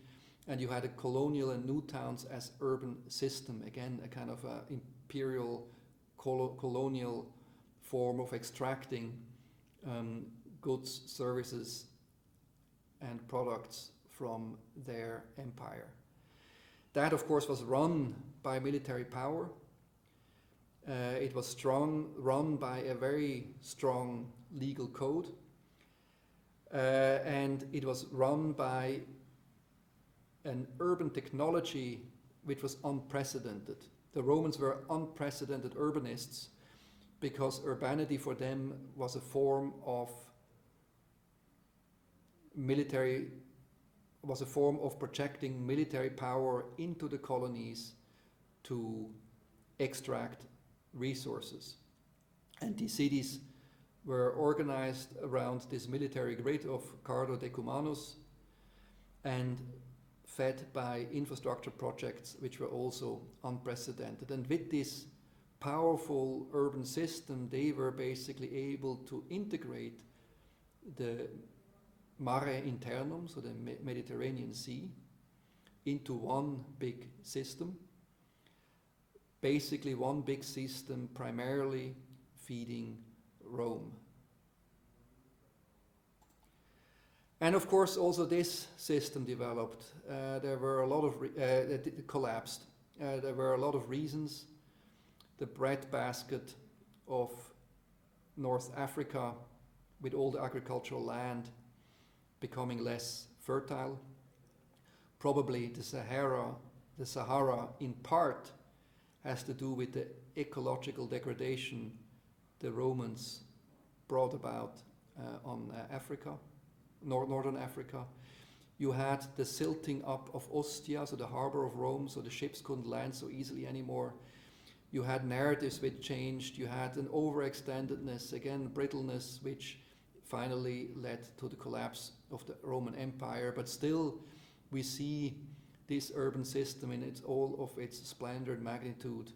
and you had a colonial and new towns as urban system. Again, a kind of imperial colonial form of extracting goods, services, and products from their empire. That, of course, was run by military power. It was run by a very strong legal code, and it was run by an urban technology which was unprecedented. The Romans were unprecedented urbanists because urbanity for them was a form of projecting military power into the colonies to extract resources. And these cities were organized around this military grid of Cardo Decumanus and fed by infrastructure projects which were also unprecedented. And with this powerful urban system, they were basically able to integrate the mare internum, so the Mediterranean Sea, into one big system. Basically one big system primarily feeding Rome. And of course also this system developed. There were a lot of, it collapsed. There were a lot of reasons. The breadbasket of North Africa with all the agricultural land becoming less fertile. Probably the Sahara in part has to do with the ecological degradation the Romans brought about on Africa, northern Africa. You had the silting up of Ostia, so the harbor of Rome, so the ships couldn't land so easily anymore. You had narratives which changed, you had an overextendedness, again brittleness, which finally led to the collapse of the Roman Empire. But still we see this urban system in all of its splendor and magnitude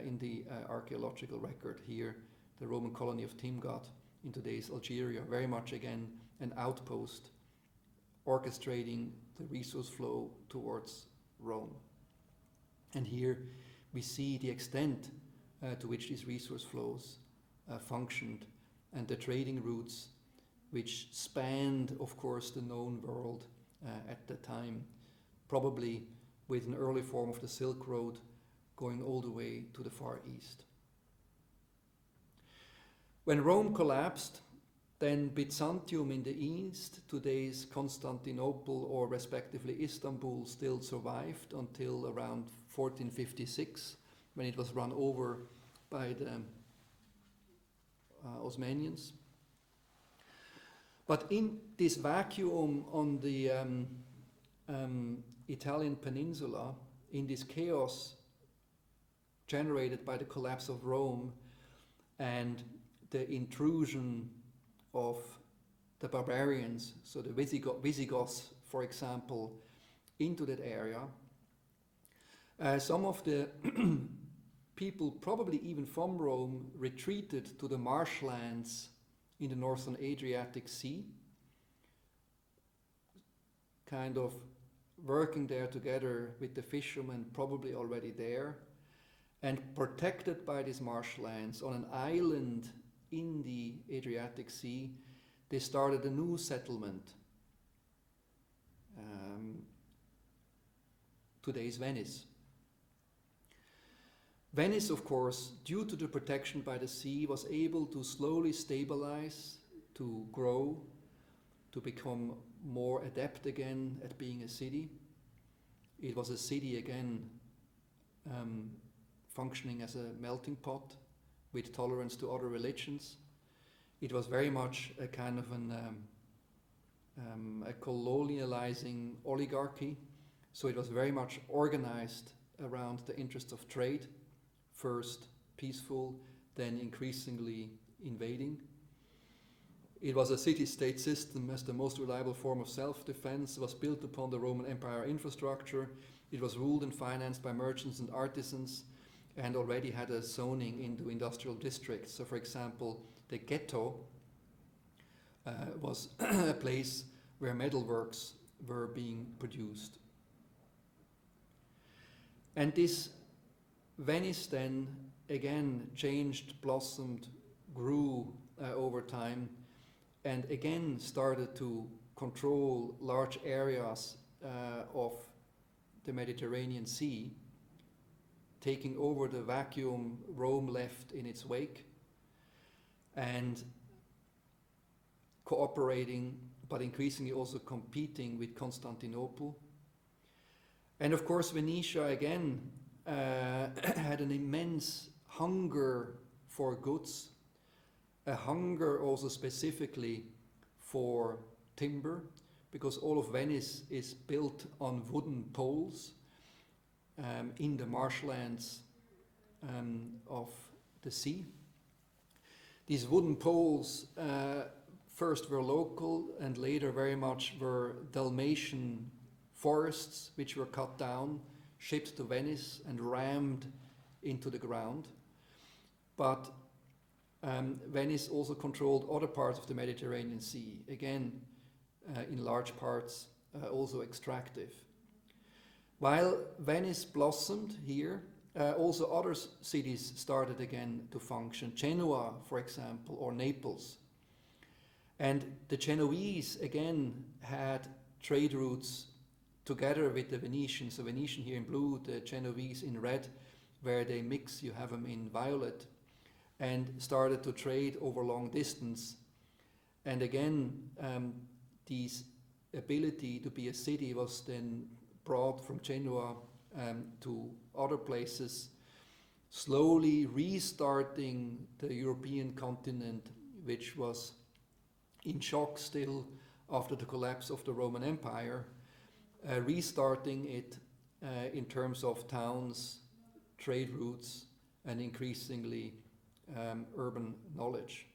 in the archaeological record here, the Roman colony of Timgad in today's Algeria, very much again an outpost orchestrating the resource flow towards Rome. And here we see the extent to which these resource flows functioned and the trading routes which spanned, of course, the known world at the time, probably with an early form of the Silk Road going all the way to the Far East. When Rome collapsed, then Byzantium in the east, today's Constantinople or respectively Istanbul, still survived until around 1456, when it was run over by the Osmanians. But in this vacuum on the Italian peninsula, in this chaos generated by the collapse of Rome and the intrusion of the barbarians, so the Visigoths, for example, into that area, some of the people, probably even from Rome, retreated to the marshlands in the northern Adriatic Sea, kind of working there together with the fishermen probably already there, and protected by these marshlands on an island in the Adriatic Sea, they started a new settlement. Today's Venice. Venice, of course, due to the protection by the sea, was able to slowly stabilize, to grow, to become more adept again at being a city. It was a city again functioning as a melting pot with tolerance to other religions. It was very much a kind of a colonializing oligarchy. So it was very much organized around the interests of trade, first peaceful, then increasingly invading. It was a city-state system as the most reliable form of self-defense. It was built upon the Roman Empire infrastructure. It was ruled and financed by merchants and artisans, and already had a zoning into industrial districts. So for example, the ghetto was a place where metalworks were being produced. And this Venice then again changed, blossomed, grew over time, and again started to control large areas of the Mediterranean Sea, taking over the vacuum Rome left in its wake, and cooperating, but increasingly also competing with Constantinople. And of course, Venetia again had an immense hunger for goods, a hunger also specifically for timber, because all of Venice is built on wooden poles in the marshlands of the sea. These wooden poles first were local and later very much were Dalmatian forests which were cut down, shipped to Venice and rammed into the ground. But Venice also controlled other parts of the Mediterranean Sea, again in large parts also extractive. While Venice blossomed here, also other cities started again to function. Genoa, for example, or Naples. And the Genoese again had trade routes together with the Venetians. The Venetian here in blue, the Genovese in red, where they mix, you have them in violet, and started to trade over long distance. And again, this ability to be a city was then brought from Genoa to other places, slowly restarting the European continent, which was in shock still after the collapse of the Roman Empire, restarting it in terms of towns, trade routes, and increasingly urban knowledge.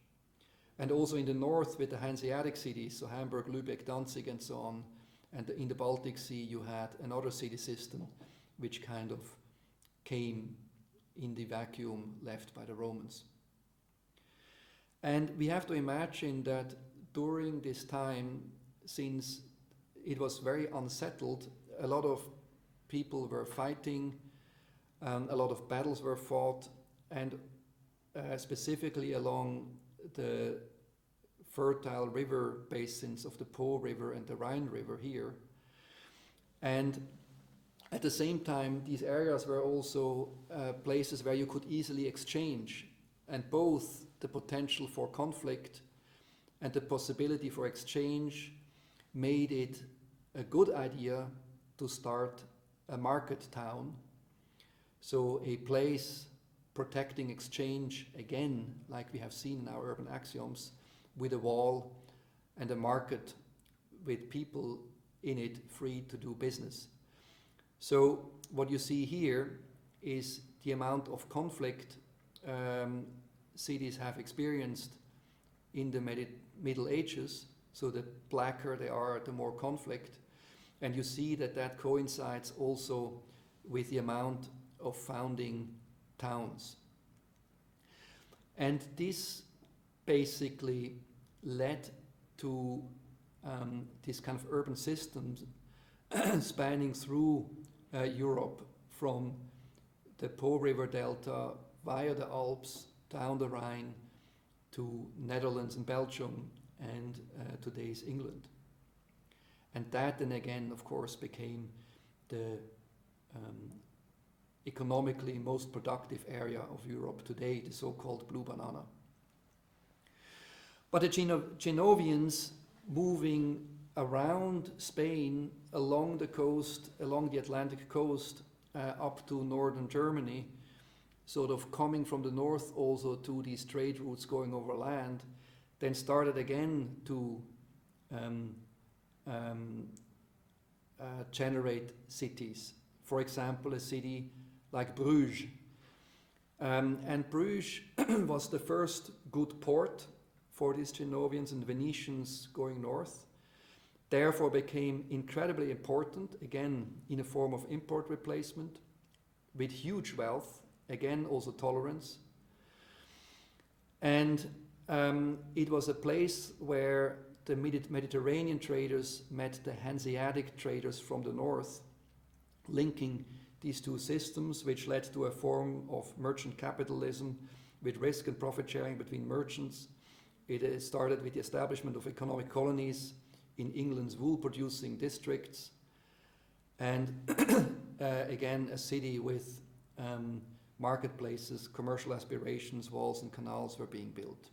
And also in the north with the Hanseatic cities, so Hamburg, Lübeck, Danzig, and so on. And in the Baltic Sea, you had another city system which kind of came in the vacuum left by the Romans. And we have to imagine that during this time, since it was very unsettled, a lot of people were fighting, a lot of battles were fought, and specifically along the fertile river basins of the Po River and the Rhine River here. And at the same time, these areas were also places where you could easily exchange, and both the potential for conflict and the possibility for exchange made it a good idea to start a market town. So a place protecting exchange, again, like we have seen in our urban axioms, with a wall and a market with people in it free to do business. So what you see here is the amount of conflict cities have experienced in the Middle Ages. So the blacker they are, the more conflict. And you see that that coincides also with the amount of founding towns. And this basically led to this kind of urban systems spanning through Europe from the Po River Delta via the Alps down the Rhine to Netherlands and Belgium and today's England. And that then again, of course, became the economically most productive area of Europe today, the so-called Blue Banana. But the Genovians moving around Spain, along the coast, along the Atlantic coast, up to northern Germany, sort of coming from the north also to these trade routes going over land, then started again to generate cities. For example, a city like Bruges. And Bruges was the first good port for these Genovians and Venetians going north. Therefore became incredibly important, again, in a form of import replacement, with huge wealth, again, also tolerance. And it was a place where the Mediterranean traders met the Hanseatic traders from the north, linking these two systems, which led to a form of merchant capitalism with risk and profit sharing between merchants. It started with the establishment of economic colonies in England's wool-producing districts. And again, a city with marketplaces, commercial aspirations, walls and canals were being built,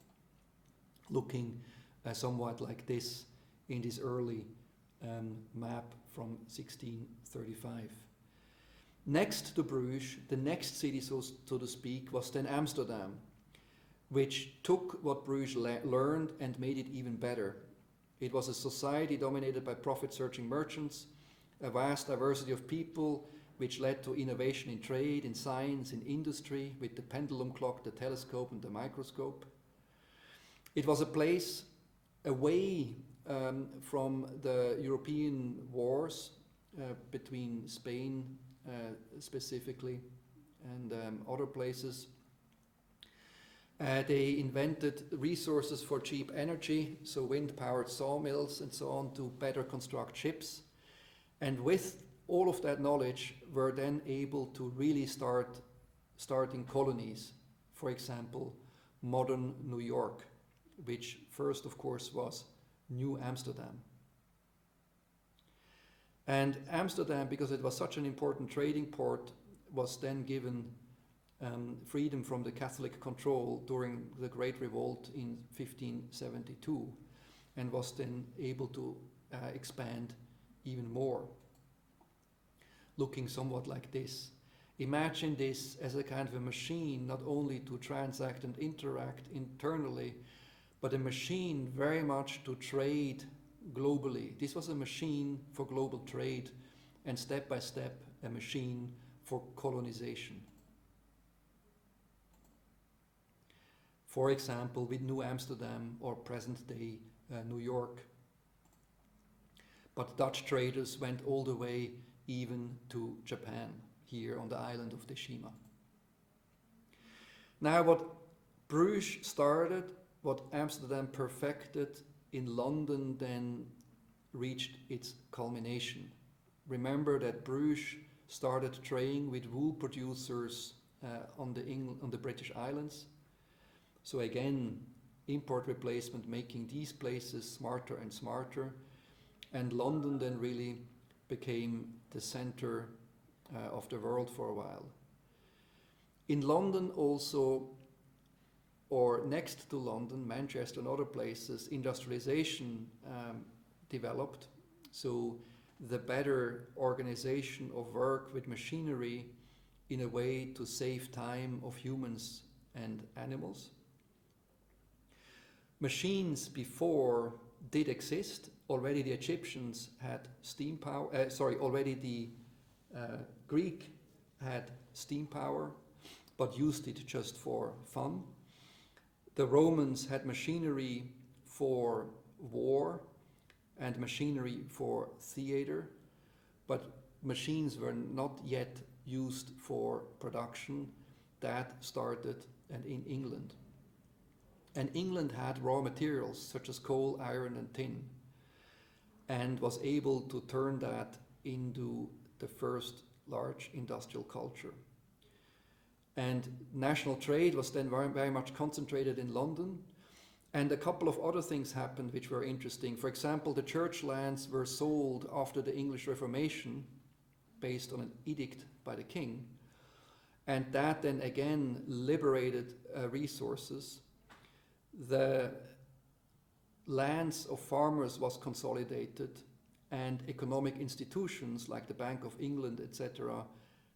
looking somewhat like this in this early map from 1635. Next to Bruges, the next city, so to speak, was then Amsterdam, which took what Bruges learned and made it even better. It was a society dominated by profit-searching merchants, a vast diversity of people, which led to innovation in trade, in science, in industry, with the pendulum clock, the telescope, and the microscope. It was a place away from the European wars between Spain specifically and other places. They invented resources for cheap energy, so wind-powered sawmills and so on, to better construct ships. And with all of that knowledge, were then able to really starting colonies. For example, modern New York, which first, of course, was New Amsterdam. And Amsterdam, because it was such an important trading port, was then given freedom from the Catholic control during the Great Revolt in 1572, and was then able to expand even more, looking somewhat like this. Imagine this as a kind of a machine, not only to transact and interact internally, but a machine very much to trade globally. This was a machine for global trade, and step by step, a machine for colonization. For example, with New Amsterdam or present-day New York. But Dutch traders went all the way even to Japan, here on the island of Deshima. Now, what Bruges started, what Amsterdam perfected, in London then reached its culmination. Remember that Bruges started trading with wool producers on the British Islands. So again, import replacement, making these places smarter and smarter. And London then really became the center of the world for a while. In London also, or next to London, Manchester and other places, industrialization developed. So the better organization of work with machinery in a way to save time of humans and animals. Machines before did exist. Already the Egyptians had steam power, already the Greek had steam power, but used it just for fun. The Romans had machinery for war and machinery for theater, but machines were not yet used for production. That started in England. And England had raw materials such as coal, iron and tin, and was able to turn that into the first large industrial culture. And national trade was then very, very much concentrated in London. And a couple of other things happened which were interesting. For example, the church lands were sold after the English Reformation based on an edict by the king. And that then again liberated resources. The lands of farmers was consolidated, and economic institutions like the Bank of England, etc.,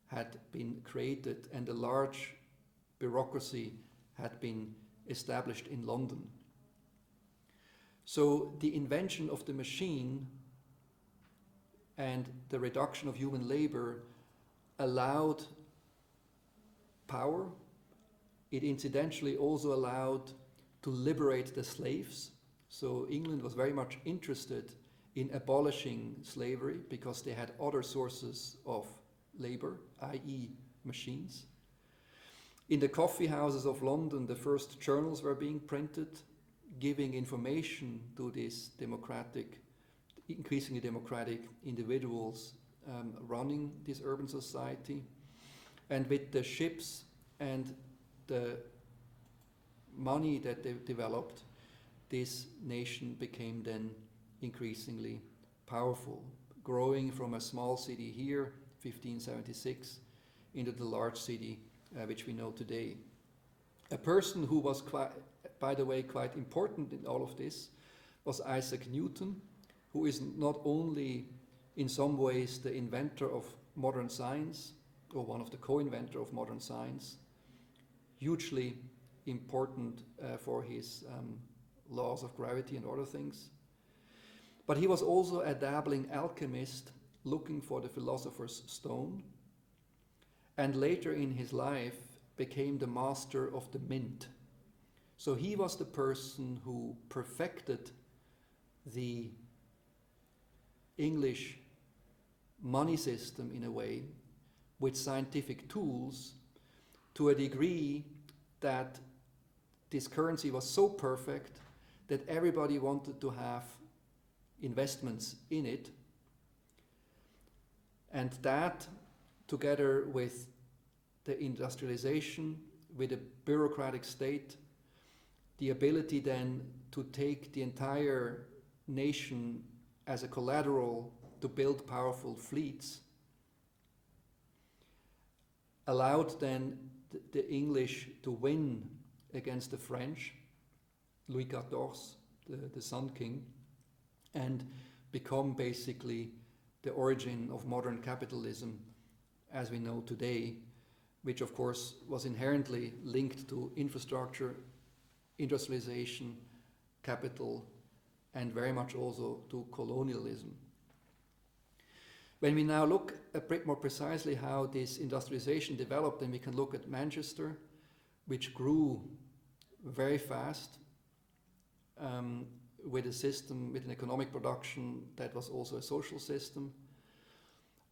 had been created, and a large bureaucracy had been established in London. So the invention of the machine and the reduction of human labor allowed power. It incidentally also allowed to liberate the slaves. So England was very much interested in abolishing slavery because they had other sources of labor, i.e. machines. In the coffee houses of London, the first journals were being printed, giving information to these increasingly democratic individuals running this urban society. And with the ships and the money that they developed, this nation became then increasingly powerful, growing from a small city here, 1576, into the large city which we know today. A person who was, by the way, quite important in all of this was Isaac Newton, who is not only in some ways the inventor of modern science, or one of the co-inventors of modern science, hugely important for his laws of gravity and other things, but he was also a dabbling alchemist looking for the philosopher's stone, and later in his life became the master of the mint. So he was the person who perfected the English money system in a way with scientific tools to a degree that this currency was so perfect that everybody wanted to have investments in it. And that, together with the industrialization, with a bureaucratic state, the ability then to take the entire nation as a collateral to build powerful fleets, allowed then the English to win against the French, Louis XIV, the Sun King, and become basically the origin of modern capitalism as we know today, which of course was inherently linked to infrastructure, industrialization, capital, and very much also to colonialism. When we now look a bit more precisely how this industrialization developed, then we can look at Manchester, which grew very fast with a system, with an economic production that was also a social system,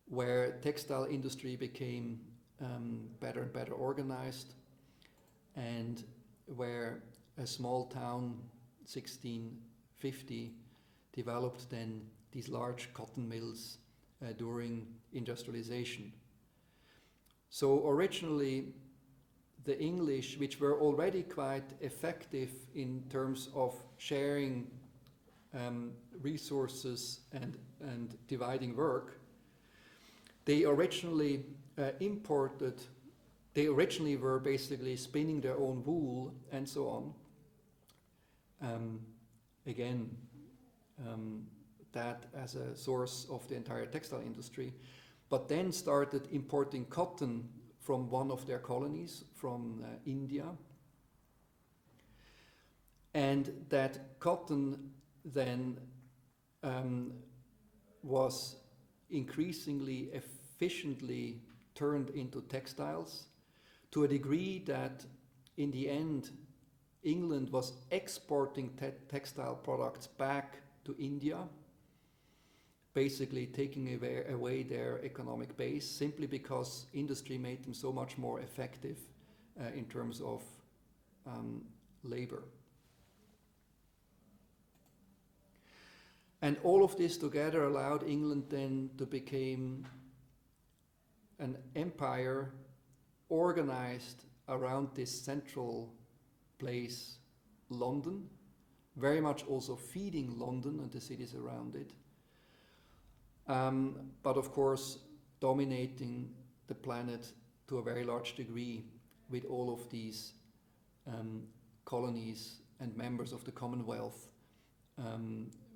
where textile industry became better and better organized, and where a small town, 1650, developed then these large cotton mills during industrialization. So originally, the English, which were already quite effective in terms of sharing resources and dividing work, they originally they originally were basically spinning their own wool and so on. That as a source of the entire textile industry, but then started importing cotton from one of their colonies, from India. And that cotton then was increasingly efficiently turned into textiles, to a degree that in the end England was exporting textile products back to India, basically taking away their economic base, simply because industry made them so much more effective in terms of labor. And all of this together allowed England then to become an empire organized around this central place, London, very much also feeding London and the cities around it, but of course dominating the planet to a very large degree with all of these colonies and members of the Commonwealth,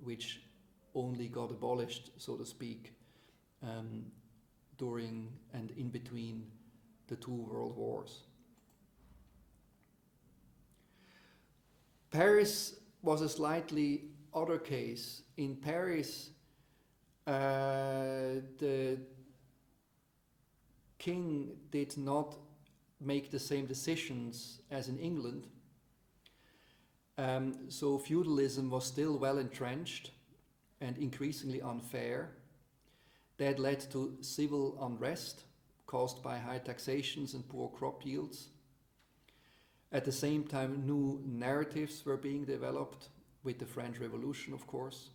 which only got abolished, so to speak, during and in between the two world wars. Paris was a slightly other case. In Paris, the king did not make the same decisions as in England. So feudalism was still well entrenched and increasingly unfair. That led to civil unrest caused by high taxations and poor crop yields. At the same time, new narratives were being developed with the French Revolution, of course.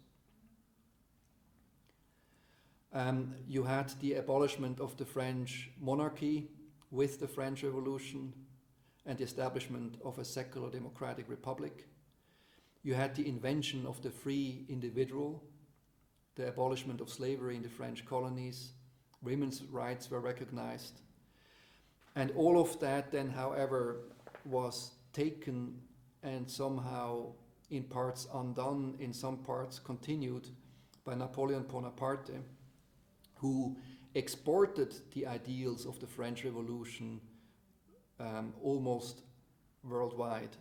You had the abolishment of the French monarchy with the French Revolution and the establishment of a secular democratic republic. You had the invention of the free individual the abolishment of slavery in the French colonies, women's rights were recognized. And all of that then, however, was taken and somehow in parts undone, in some parts continued by Napoleon Bonaparte, who exported the ideals of the French Revolution almost worldwide.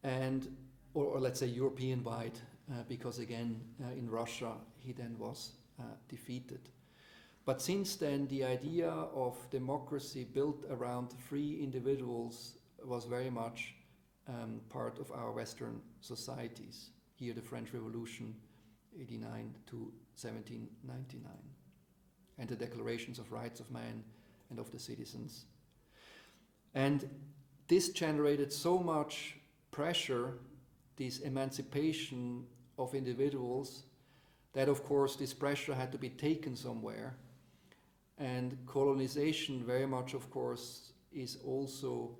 And, or let's say European-wide, because again, in Russia, he then was defeated. But since then, the idea of democracy built around free individuals was very much part of our Western societies. Here, the French Revolution, 89 to 1799, and the Declarations of Rights of Man and of the Citizens. And this generated so much pressure, this emancipation of individuals, that of course this pressure had to be taken somewhere. And colonization very much, of course, is also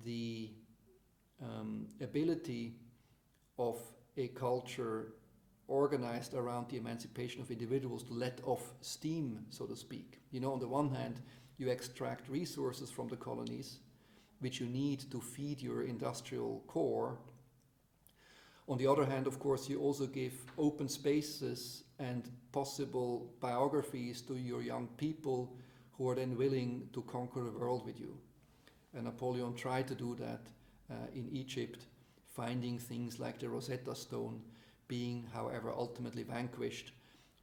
the ability of a culture organized around the emancipation of individuals to let off steam, so to speak. You know, on the one hand, you extract resources from the colonies, which you need to feed your industrial core. On the other hand, of course, you also give open spaces and possible biographies to your young people who are then willing to conquer the world with you. And Napoleon tried to do that in Egypt, finding things like the Rosetta Stone, being, however, ultimately vanquished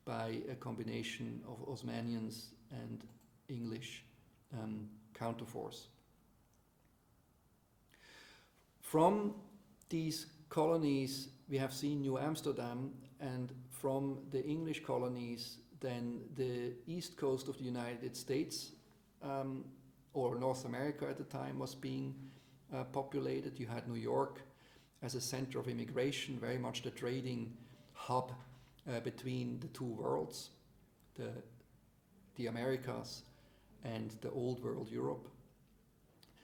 by a combination of Osmanians and English counterforce. From these colonies, we have seen New Amsterdam, and from the English colonies, then the east coast of the United States, or North America at the time, was being populated. You had New York as a center of immigration, very much the trading hub between the two worlds, the Americas and the old world, Europe.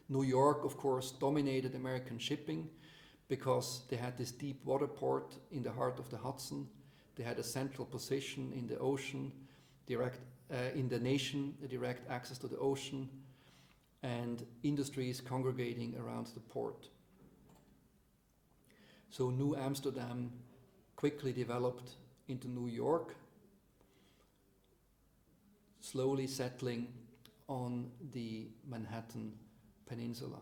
New York, of course, dominated American shipping because they had this deep water port in the heart of the Hudson. They had a central position in the ocean, in the nation, a direct access to the ocean, and industries congregating around the port. So New Amsterdam quickly developed into New York, slowly settling on the Manhattan Peninsula.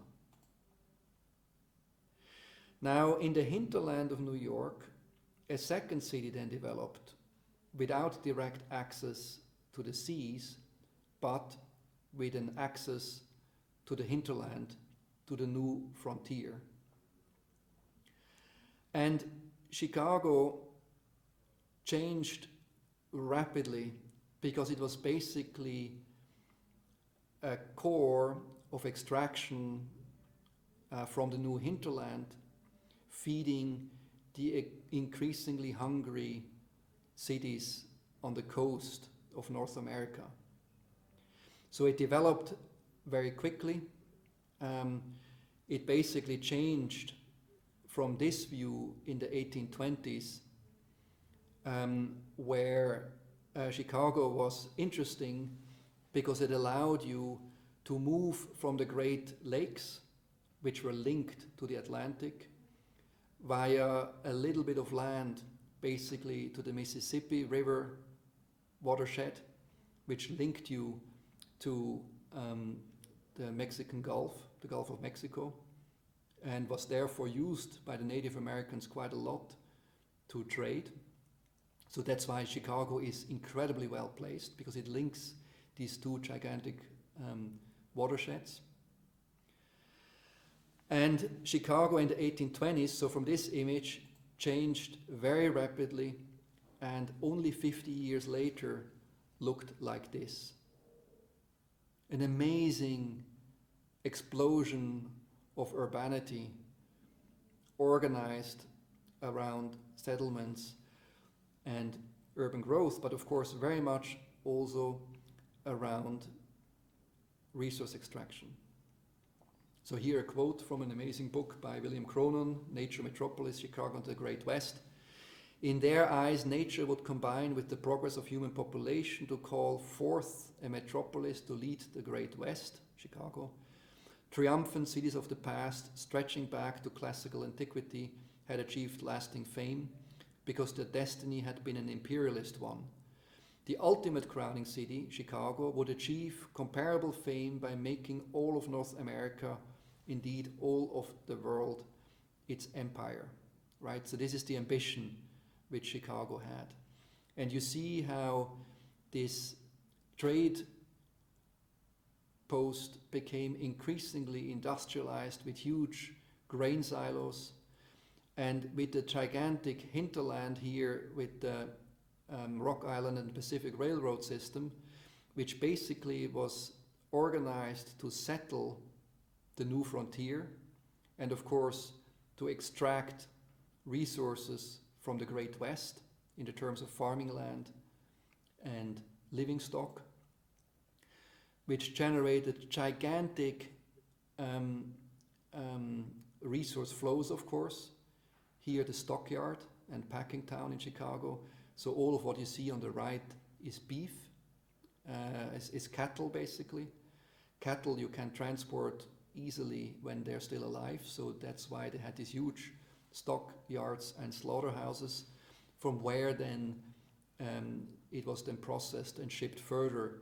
Now, in the hinterland of New York, a second city then developed without direct access to the seas, but with an access to the hinterland, to the new frontier. And Chicago changed rapidly because it was basically a core of extraction from the new hinterland, feeding the increasingly hungry cities on the coast of North America. So it developed very quickly. It basically changed from this view in the 1820s, where Chicago was interesting because it allowed you to move from the Great Lakes, which were linked to the Atlantic, via a little bit of land, basically to the Mississippi River watershed, which linked you to the Mexican Gulf, the Gulf of Mexico, and was therefore used by the Native Americans quite a lot to trade. So that's why Chicago is incredibly well placed, because it links these two gigantic watersheds. And Chicago in the 1820s, so from this image, changed very rapidly, and only 50 years later looked like this. An amazing explosion of urbanity organized around settlements and urban growth, but of course very much also around resource extraction. So here a quote from an amazing book by William Cronon, Nature Metropolis, Chicago and the Great West. In their eyes, nature would combine with the progress of human population to call forth a metropolis to lead the Great West, Chicago. Triumphant cities of the past, stretching back to classical antiquity, had achieved lasting fame because their destiny had been an imperialist one. The ultimate crowning city, Chicago, would achieve comparable fame by making all of North America, indeed all of the world, its empire, right? So this is the ambition which Chicago had. And you see how this trade post became increasingly industrialized with huge grain silos and with the gigantic hinterland here with the Rock Island and Pacific Railroad system, which basically was organized to settle the new frontier and of course to extract resources from the Great West in the terms of farming land and living stock, which generated gigantic resource flows, of course. Here the stockyard and packing town in Chicago. So all of what you see on the right is beef, is cattle basically. Cattle you can transport easily when they're still alive, so that's why they had these huge stockyards and slaughterhouses, from where then it was then processed and shipped further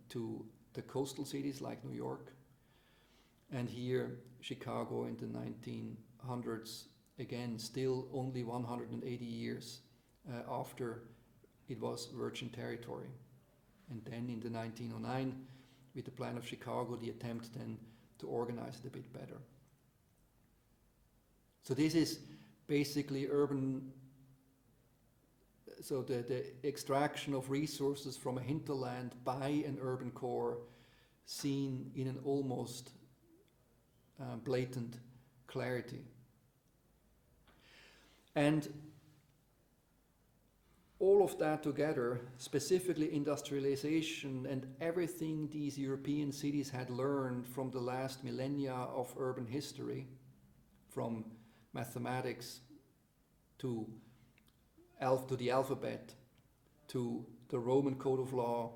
to the coastal cities like New York. And here, Chicago in the 1900s, again, still only 180 years after it was Virgin Territory. And then in the 1909, with the Plan of Chicago, the attempt then to organize it a bit better. So this is basically urban, so the extraction of resources from a hinterland by an urban core seen in an almost blatant clarity. And all of that together, specifically industrialization and everything these European cities had learned from the last millennia of urban history, from mathematics to the alphabet, to the Roman code of law,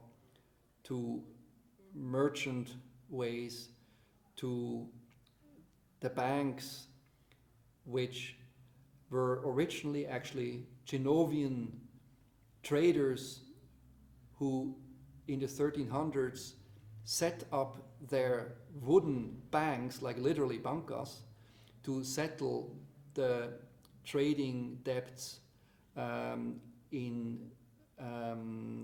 to merchant ways, to the banks, which were originally actually Genovian traders who in the 1300s set up their wooden banks, like literally bancas, to settle the trading debts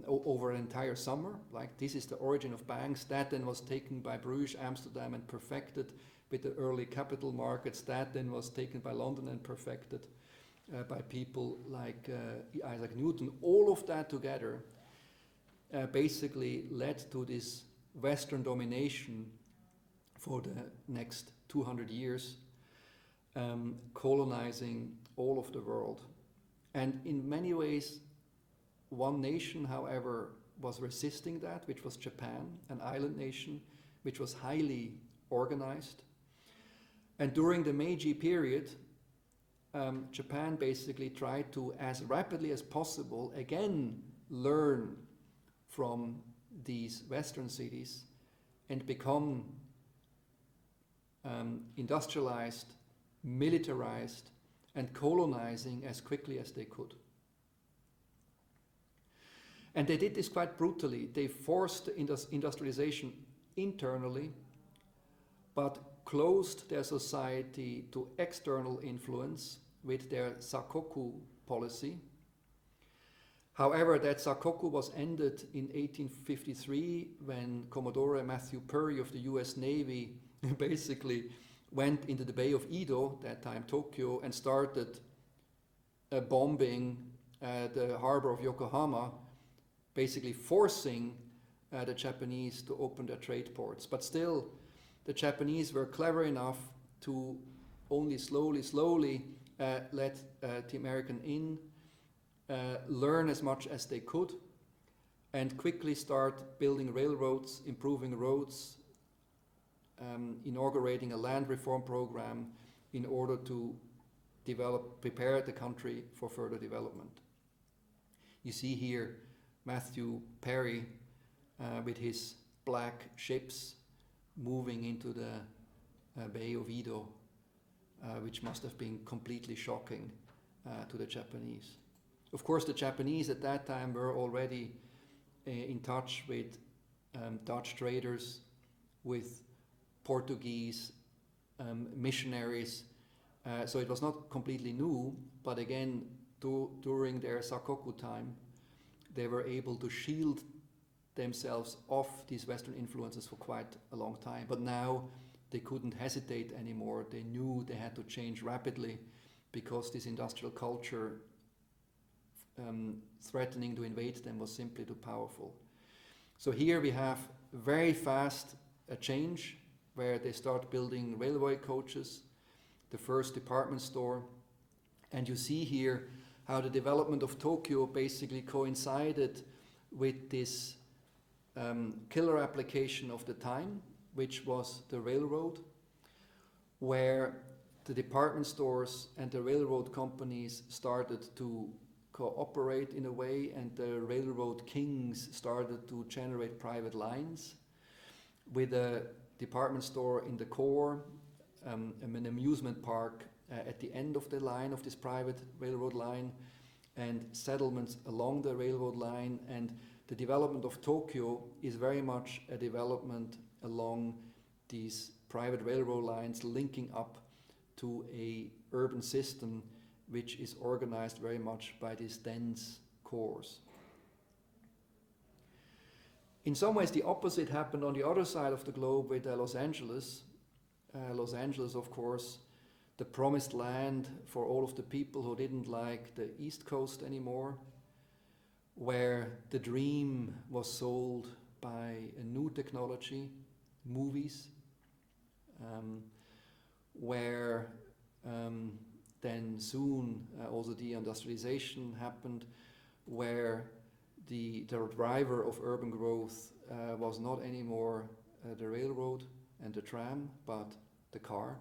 over an entire summer. Like, this is the origin of banks. That then was taken by Bruges, Amsterdam, and perfected with the early capital markets. That then was taken by London and perfected by people like Isaac Newton. All of that together basically led to this Western domination for the next 200 years, colonizing all of the world. And in many ways, one nation, however, was resisting that, which was Japan, an island nation, which was highly organized. And during the Meiji period, Japan basically tried to, as rapidly as possible, again learn from these Western cities and become industrialized, militarized, and colonizing as quickly as they could. And they did this quite brutally. They forced industrialization internally, but closed their society to external influence with their Sakoku policy. However, that Sakoku was ended in 1853 when Commodore Matthew Perry of the US Navy basically went into the Bay of Edo, that time Tokyo, and started bombing the harbor of Yokohama, basically forcing the Japanese to open their trade ports. But still, the Japanese were clever enough to only slowly let the American in, learn as much as they could, and quickly start building railroads, improving roads, inaugurating a land reform program in order to prepare the country for further development. You see here Matthew Perry with his black ships moving into the Bay of Edo, which must have been completely shocking to the Japanese. Of course, the Japanese at that time were already in touch with Dutch traders, with Portuguese missionaries, so it was not completely new, but again, during their Sakoku time, they were able to shield themselves off these Western influences for quite a long time. But now they couldn't hesitate anymore. They knew they had to change rapidly because this industrial culture threatening to invade them was simply too powerful. So here we have very fast a change where they start building railway coaches, the first department store, and you see here how the development of Tokyo basically coincided with this killer application of the time, which was the railroad, where the department stores and the railroad companies started to cooperate in a way, and the railroad kings started to generate private lines with a department store in the core, an amusement park at the end of the line of this private railroad line, and settlements along the railroad line. And the development of Tokyo is very much a development along these private railroad lines linking up to a urban system which is organized very much by these dense cores. In some ways, the opposite happened on the other side of the globe with Los Angeles. Los Angeles, of course, the promised land for all of the people who didn't like the East Coast anymore, where the dream was sold by a new technology, movies, where then soon also de-industrialization happened, where the driver of urban growth was not anymore the railroad and the tram, but the car,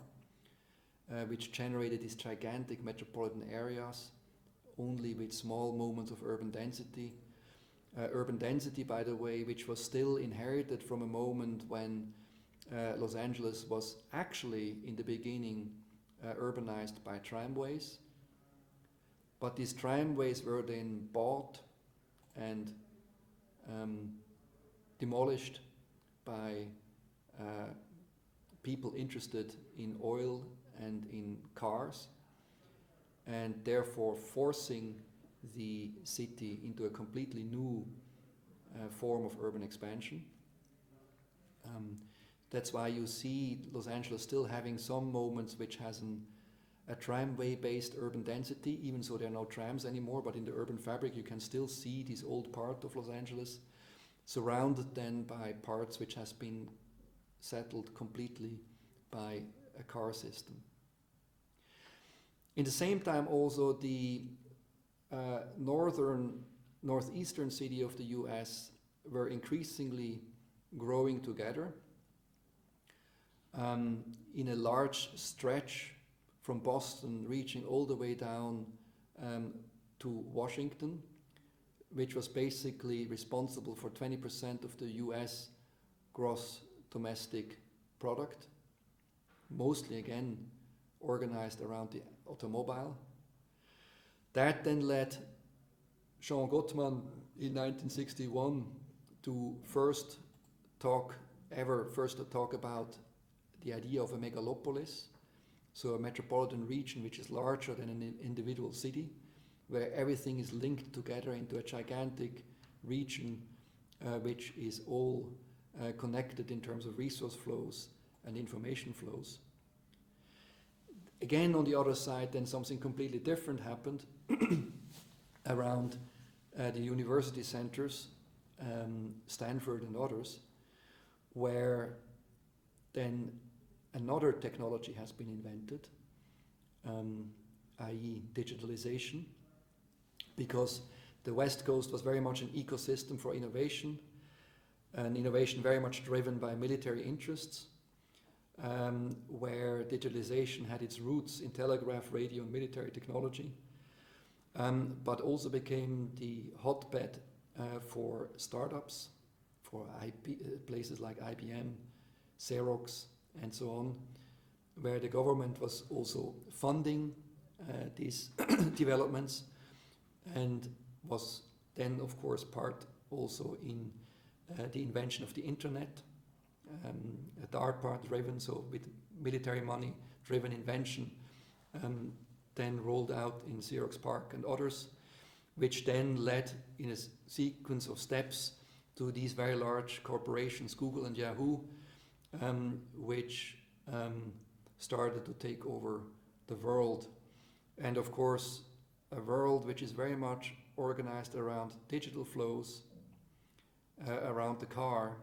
which generated these gigantic metropolitan areas only with small moments of urban density. Urban density, by the way, which was still inherited from a moment when Los Angeles was actually in the beginning urbanized by tramways. But these tramways were then bought and demolished by people interested in oil and in cars, and therefore forcing the city into a completely new form of urban expansion. That's why you see Los Angeles still having some moments which has a tramway-based urban density, even though there are no trams anymore, but in the urban fabric you can still see this old part of Los Angeles, surrounded then by parts which has been settled completely by a car system. In the same time also the northeastern city of the US were increasingly growing together in a large stretch from Boston reaching all the way down to Washington, which was basically responsible for 20% of the US gross domestic product, mostly again organized around the automobile. That then led Jean Gottman in 1961 to first talk about the idea of a megalopolis, so a metropolitan region which is larger than an individual city, where everything is linked together into a gigantic region which is all connected in terms of resource flows and information flows. Again, on the other side, then something completely different happened around the university centers, Stanford and others, where then another technology has been invented, i.e. digitalization, because the West Coast was very much an ecosystem for innovation, and innovation very much driven by military interests. where digitalization had its roots in telegraph, radio, and military technology, but also became the hotbed for startups, for places like IBM, Xerox, and so on, where the government was also funding these developments, and was then, of course, part also in the invention of the internet, a DARPA-driven, so with military money-driven invention, then rolled out in Xerox PARC and others, which then led in a sequence of steps to these very large corporations, Google and Yahoo, which started to take over the world. And of course, a world which is very much organized around digital flows, around the car,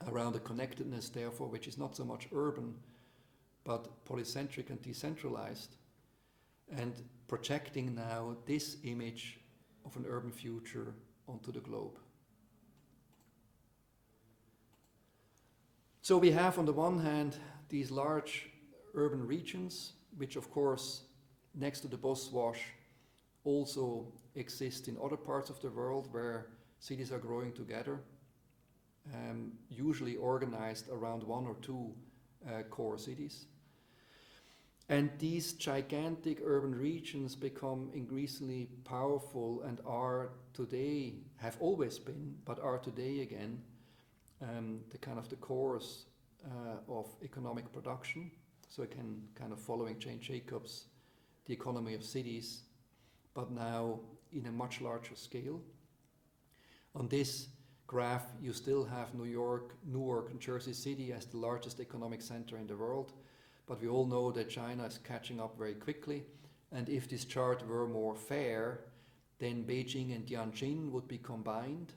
around the connectedness, therefore, which is not so much urban, but polycentric and decentralized, and projecting now this image of an urban future onto the globe. So we have, on the one hand, these large urban regions, which of course, next to the Boswash, also exist in other parts of the world where cities are growing together, usually organized around one or two core cities. And these gigantic urban regions become increasingly powerful and are today, have always been, but are today again, the kind of the cores of economic production. So again, kind of following Jane Jacobs, the economy of cities, but now in a much larger scale. On this graph, you still have Newark and Jersey City as the largest economic center in the world, but we all know that China is catching up very quickly, and if this chart were more fair, then Beijing and Tianjin would be combined,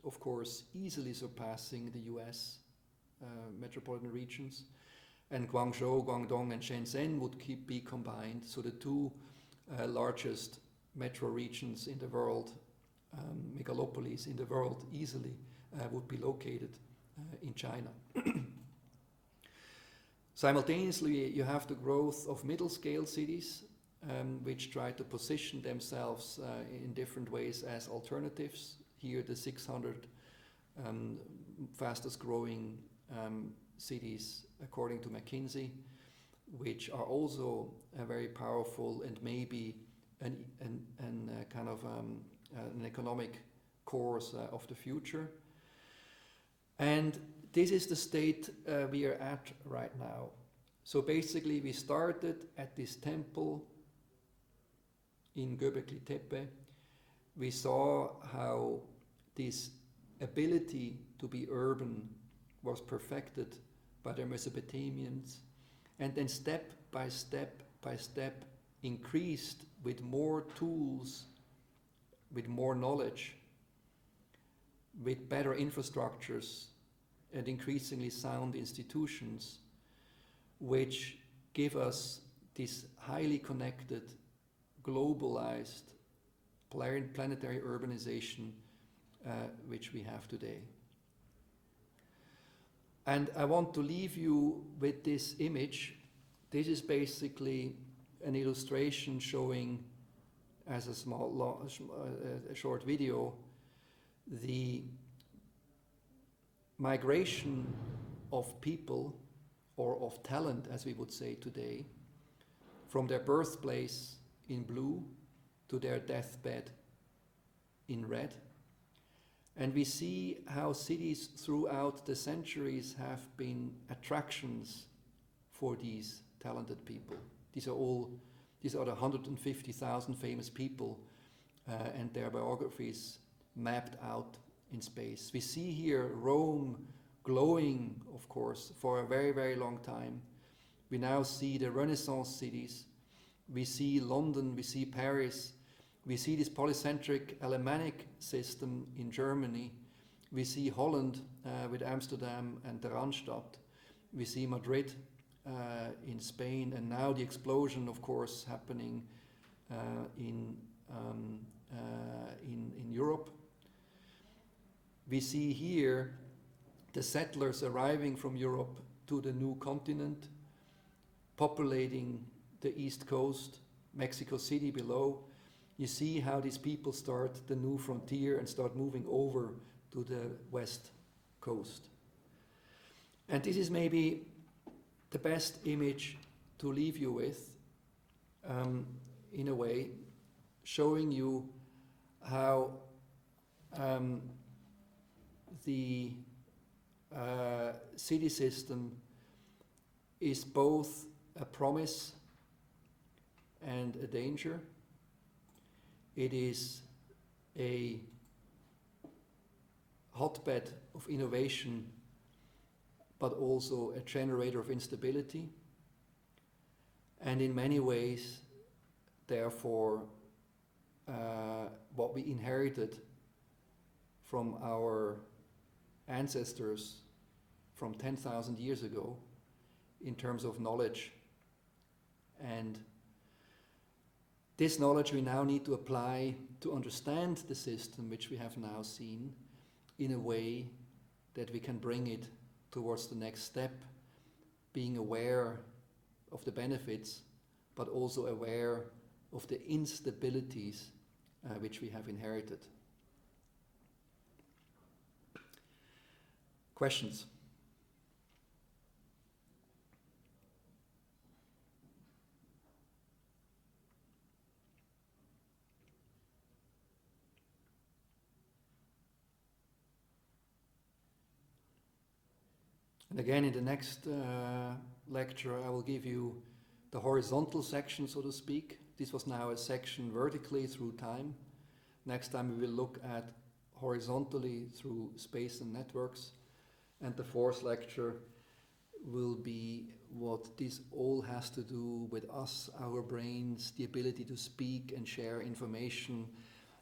of course easily surpassing the US metropolitan regions, and Guangzhou, Guangdong and Shenzhen would be combined, so the two largest metro regions in the world, megalopolis in the world, easily would be located in China. Simultaneously, you have the growth of middle-scale cities, which try to position themselves in different ways as alternatives. Here, the 600 fastest growing cities, according to McKinsey, which are also very powerful and maybe an economic course of the future. And this is the state we are at right now. So basically, we started at this temple in Göbekli Tepe. We saw how this ability to be urban was perfected by the Mesopotamians, and then step by step increased with more tools, with more knowledge, with better infrastructures, and increasingly sound institutions, which give us this highly connected, globalized, planetary urbanization which we have today. And I want to leave you with this image. This is basically an illustration showing, as a short video, the migration of people, or of talent, as we would say today, from their birthplace in blue to their deathbed in red. And we see how cities throughout the centuries have been attractions for these talented people. These are the 150,000 famous people and their biographies mapped out in space. We see here Rome glowing, of course, for a very, very long time. We now see the Renaissance cities. We see London, we see Paris. We see this polycentric Alemannic system in Germany. We see Holland with Amsterdam and the Randstad. We see Madrid in Spain, and now the explosion, of course, happening in Europe. We see here the settlers arriving from Europe to the new continent, populating the East Coast, Mexico City below. You see how these people start the new frontier and start moving over to the West Coast. And this is maybe the best image to leave you with, in a way, showing you how the city system is both a promise and a danger. It is a hotbed of innovation, but also a generator of instability. And in many ways, therefore, what we inherited from our ancestors from 10,000 years ago in terms of knowledge. And this knowledge we now need to apply to understand the system which we have now seen in a way that we can bring it towards the next step, being aware of the benefits, but also aware of the instabilities which we have inherited. Questions? And again, in the next lecture, I will give you the horizontal section, so to speak. This was now a section vertically through time. Next time we will look at horizontally through space and networks. And the fourth lecture will be what this all has to do with us, our brains, the ability to speak and share information,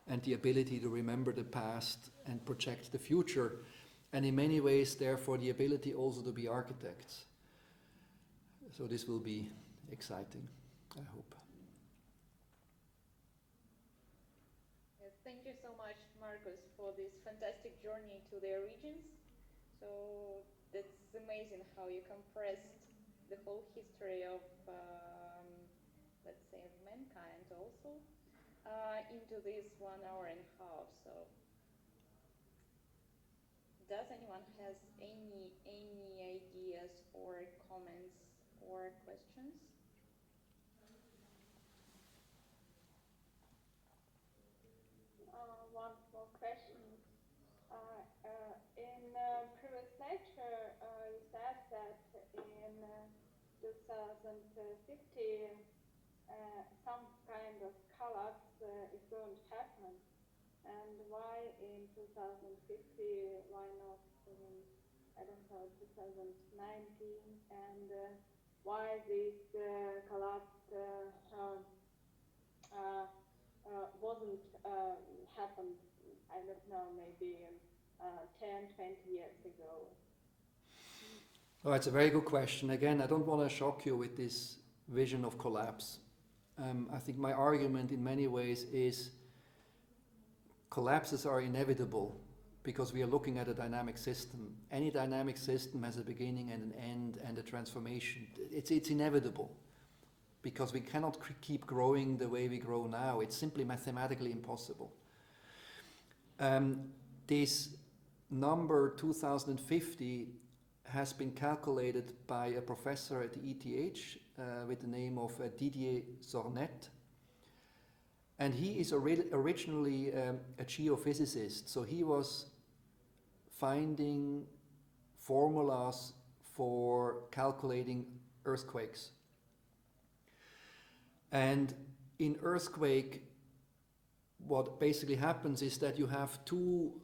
and the ability to remember the past and project the future. And in many ways, therefore, the ability also to be architects. So this will be exciting, I hope. Yes, thank you so much, Markus, for this fantastic journey to the origins. So that's amazing how you compressed the whole history of, let's say, of mankind also into this 1 hour and a half. So does anyone has any ideas or comments or questions? One more question. In previous lecture, you said that in 2050, some kind of collapse is going to happen. And why in 2050? Why not in, I don't know, 2019? And why this collapse wasn't happened, I don't know, maybe 10, 20 years ago? Oh, it's a very good question. Again, I don't want to shock you with this vision of collapse. I think my argument in many ways is collapses are inevitable because we are looking at a dynamic system. Any dynamic system has a beginning and an end and a transformation. It's inevitable because we cannot keep growing the way we grow now. It's simply mathematically impossible. This number 2050 has been calculated by a professor at the ETH with the name of Didier Zornet. And he is originally a geophysicist, so he was finding formulas for calculating earthquakes. And in earthquake, what basically happens is that you have two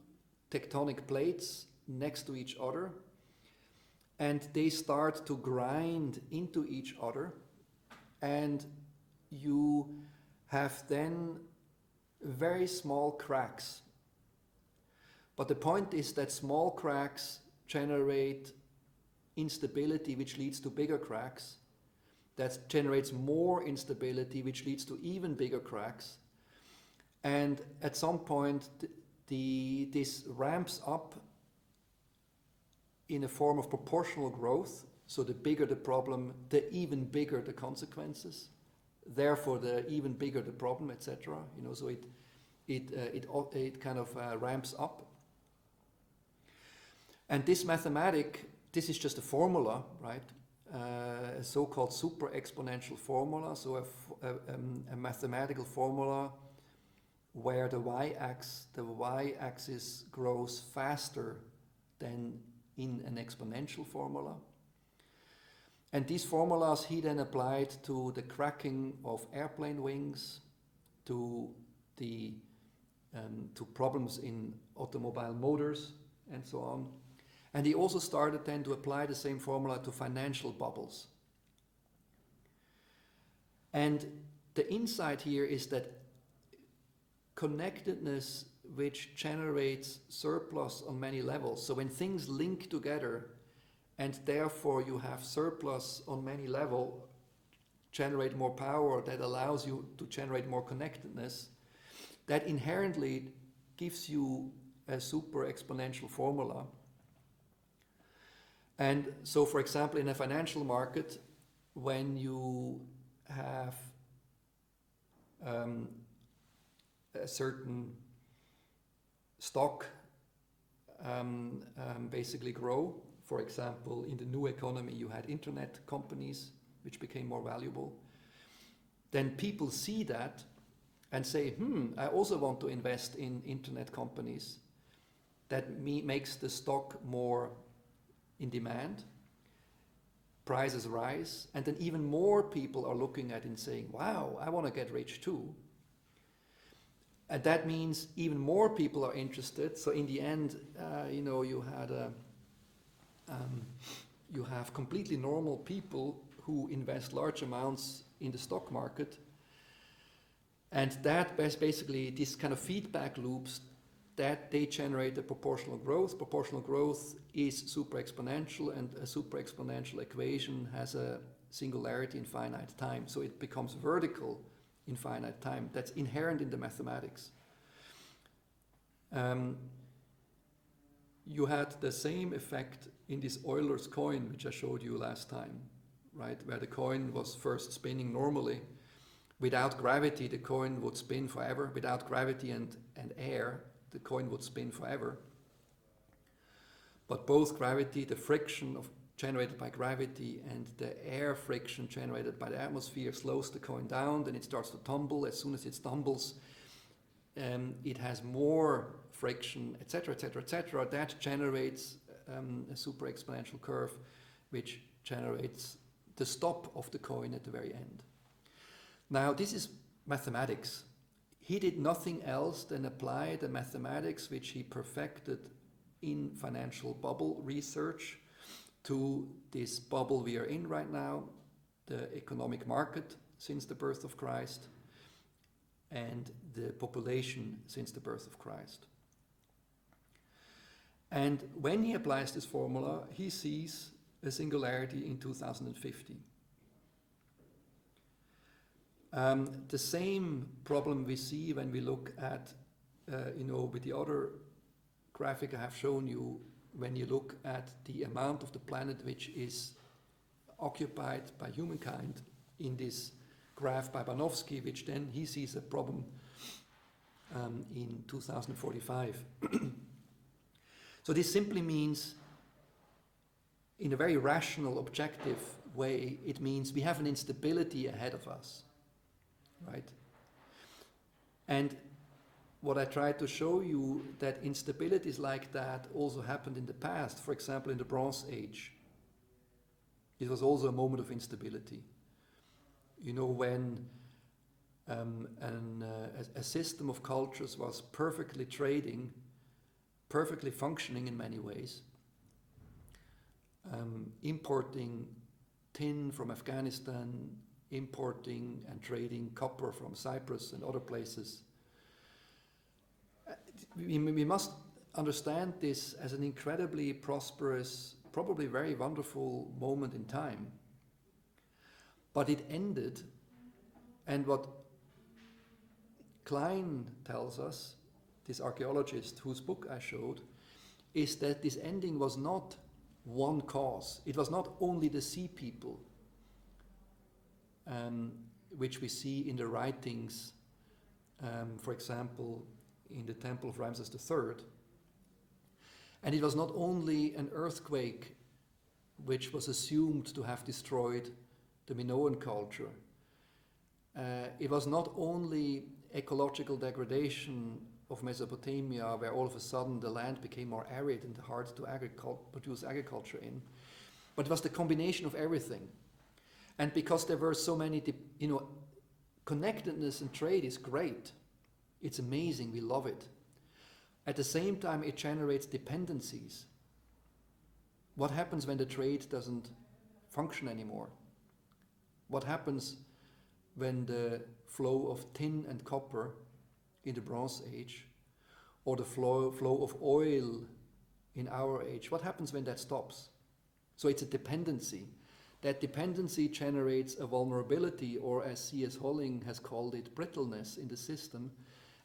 tectonic plates next to each other, and they start to grind into each other, and you have then very small cracks. But the point is that small cracks generate instability, which leads to bigger cracks. That generates more instability, which leads to even bigger cracks. And at some point, this ramps up in a form of proportional growth, So the bigger the problem, the even bigger the consequences. Therefore, the even bigger the problem, etc. You know, so it kind of ramps up. And this this is just a formula, right? A so-called super exponential formula. So a mathematical formula where the y-axis grows faster than in an exponential formula. And these formulas he then applied to the cracking of airplane wings, to the to problems in automobile motors, and so on. And he also started then to apply the same formula to financial bubbles. And the insight here is that connectedness which generates surplus on many levels. So when things link together and therefore you have surplus on many levels, generate more power that allows you to generate more connectedness, that inherently gives you a super exponential formula. And so, for example, in a financial market, when you have a certain stock basically grow, for example, in the new economy, you had internet companies which became more valuable. Then people see that and say, I also want to invest in internet companies. That makes the stock more in demand, prices rise, and then even more people are looking at it and saying, wow, I want to get rich too. And that means even more people are interested. So in the end, you have completely normal people who invest large amounts in the stock market. And that basically, this kind of feedback loops, that they generate a proportional growth. Proportional growth is super exponential, and a super exponential equation has a singularity in finite time. So it becomes vertical in finite time. That's inherent in the mathematics. You had the same effect in this Euler's coin, which I showed you last time, right? Where the coin was first spinning normally. Without gravity, the coin would spin forever. Without gravity and air, the coin would spin forever. But both gravity, the friction generated by gravity, and the air friction generated by the atmosphere slows the coin down, then it starts to tumble. As soon as it stumbles, it has more friction, etc., etc., etc. That generates a super exponential curve, which generates the stop of the coin at the very end. Now, this is mathematics. He did nothing else than apply the mathematics which he perfected in financial bubble research to this bubble we are in right now, the economic market since the birth of Christ, and the population since the birth of Christ. And when he applies this formula, he sees a singularity in 2050. The same problem we see when we look at, with the other graphic I have shown you, when you look at the amount of the planet which is occupied by humankind in this graph by Banowski, which then he sees a problem in 2045. So this simply means, in a very rational, objective way, it means we have an instability ahead of us, right? And what I tried to show you, that instabilities like that also happened in the past. For example, in the Bronze Age, it was also a moment of instability. You know, when a system of cultures was perfectly trading, perfectly functioning in many ways, importing tin from Afghanistan, importing and trading copper from Cyprus and other places. We must understand this as an incredibly prosperous, probably very wonderful moment in time. But it ended, and what Klein tells us, this archaeologist whose book I showed, is that this ending was not one cause. It was not only the sea people, which we see in the writings, for example, in the Temple of Ramses III. And it was not only an earthquake which was assumed to have destroyed the Minoan culture. It was not only ecological degradation of Mesopotamia, where all of a sudden the land became more arid and hard to produce agriculture in, but it was the combination of everything. And because there were so many, connectedness and trade is great. It's amazing, we love it. At the same time, it generates dependencies. What happens when the trade doesn't function anymore? What happens when the flow of tin and copper in the Bronze Age, or the flow of oil in our age? What happens when that stops? So it's a dependency. That dependency generates a vulnerability, or as C.S. Holling has called it, brittleness in the system,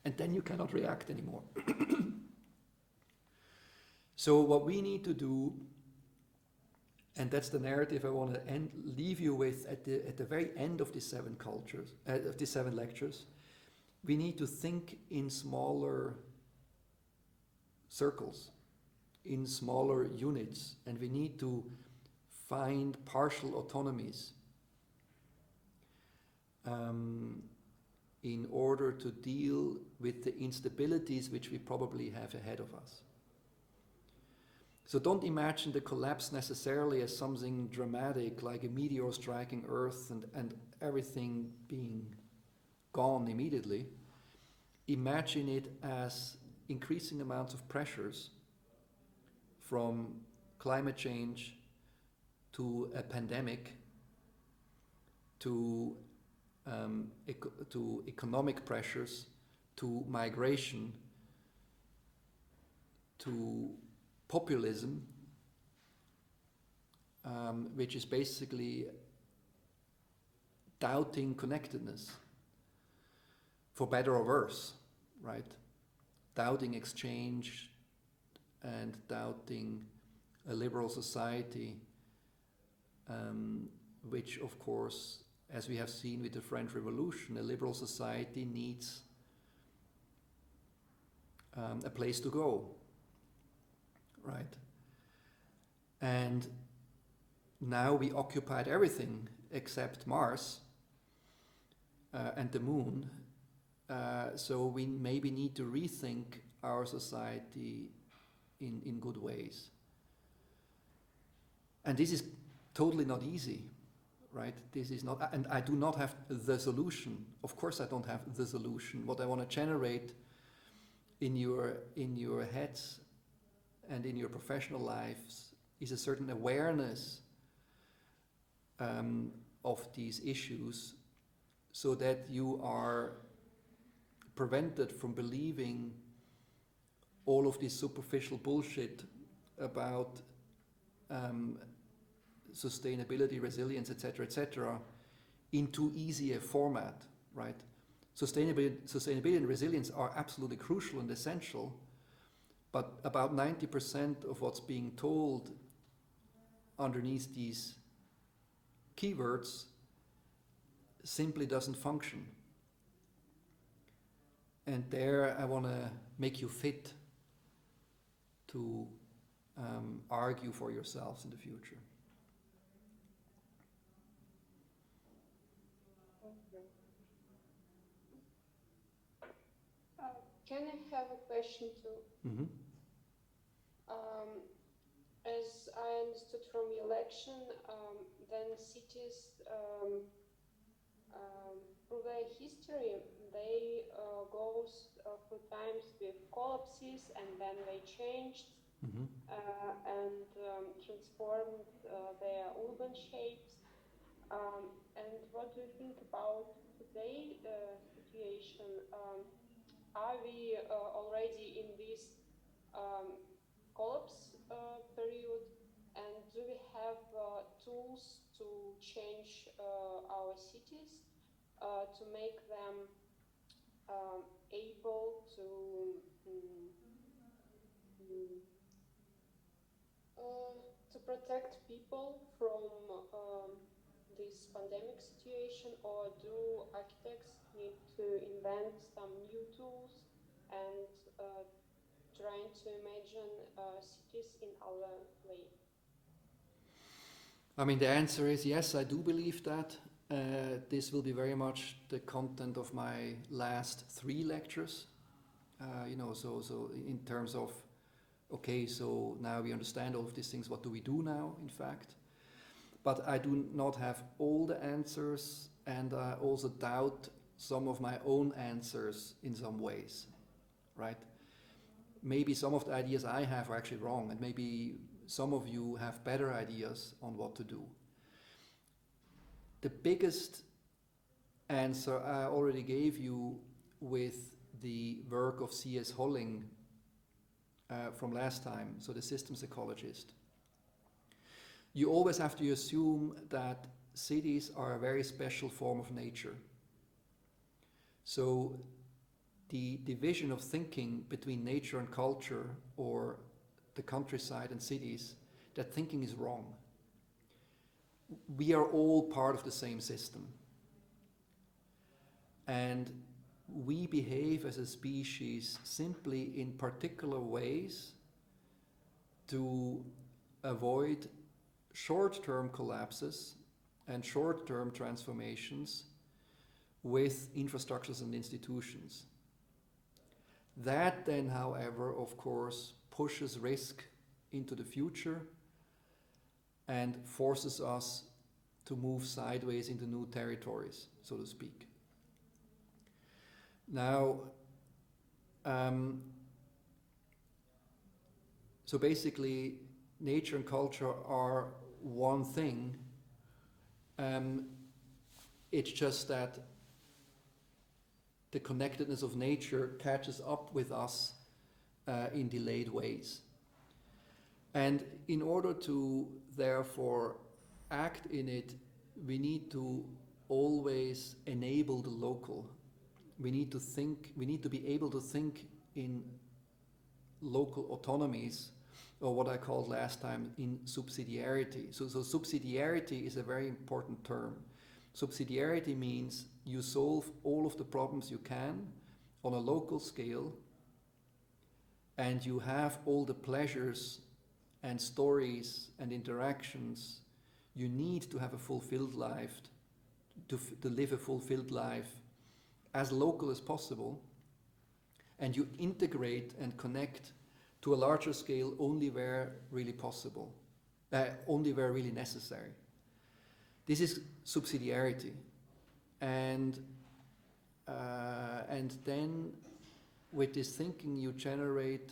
and then you cannot react anymore. So what we need to do, and that's the narrative I want to leave you with at the very end of these 7 lectures, we need to think in smaller circles, in smaller units, and we need to find partial autonomies in order to deal with the instabilities which we probably have ahead of us. So don't imagine the collapse necessarily as something dramatic, like a meteor striking Earth and everything being gone immediately. Imagine it as increasing amounts of pressures, from climate change to a pandemic to economic pressures, to migration, to populism, which is basically doubting connectedness, for better or worse, right? Doubting exchange and doubting a liberal society, which of course, as we have seen with the French Revolution, a liberal society needs a place to go, right? And now we occupied everything except Mars and the moon, so we maybe need to rethink our society in good ways. And this is totally not easy, right? This is not, and I do not have the solution. Of course I don't have the solution. What I want to generate in your heads and in your professional lives is a certain awareness of these issues, so that you are prevented from believing all of this superficial bullshit about sustainability, resilience, etc., in too easy a format, right? Sustainability and resilience are absolutely crucial and essential, but about 90% of what's being told underneath these keywords simply doesn't function. And there I want to make you fit to argue for yourselves in the future. Can I have a question too? Mm-hmm. As I understood from your election, then cities, through their history, they go through times with collapses, and then they changed and transformed their urban shapes. And what do you think about today's situation? Are we already in this collapse period, and do we have tools to change our cities, to make them able to protect people from this pandemic situation, or do architects need to invent some new tools and trying to imagine cities in our way? I mean, the answer is yes, I do believe that. This will be very much the content of my last 3 lectures. So in terms of, okay, so now we understand all of these things, what do we do now, in fact? But I do not have all the answers, and I also doubt some of my own answers in some ways, right? Maybe some of the ideas I have are actually wrong, and maybe some of you have better ideas on what to do. The biggest answer I already gave you with the work of C.S. Holling from last time, so the systems ecologist. You always have to assume that cities are a very special form of nature. So the division of thinking between nature and culture, or the countryside and cities, that thinking is wrong. We are all part of the same system. And we behave as a species simply in particular ways to avoid short-term collapses and short-term transformations with infrastructures and institutions. That then, however, of course, pushes risk into the future and forces us to move sideways into new territories, so to speak. Now, so basically, nature and culture are one thing. It's just that the connectedness of nature catches up with us in delayed ways. And in order to therefore act in it, we need to always enable the local. We need to be able to think in local autonomies, or what I called last time in subsidiarity. So subsidiarity is a very important term. Subsidiarity means you solve all of the problems you can on a local scale, and you have all the pleasures and stories and interactions you need to have a fulfilled life, to live a fulfilled life as local as possible, and you integrate and connect to a larger scale only where really possible, only where really necessary. This is subsidiarity. And then with this thinking you generate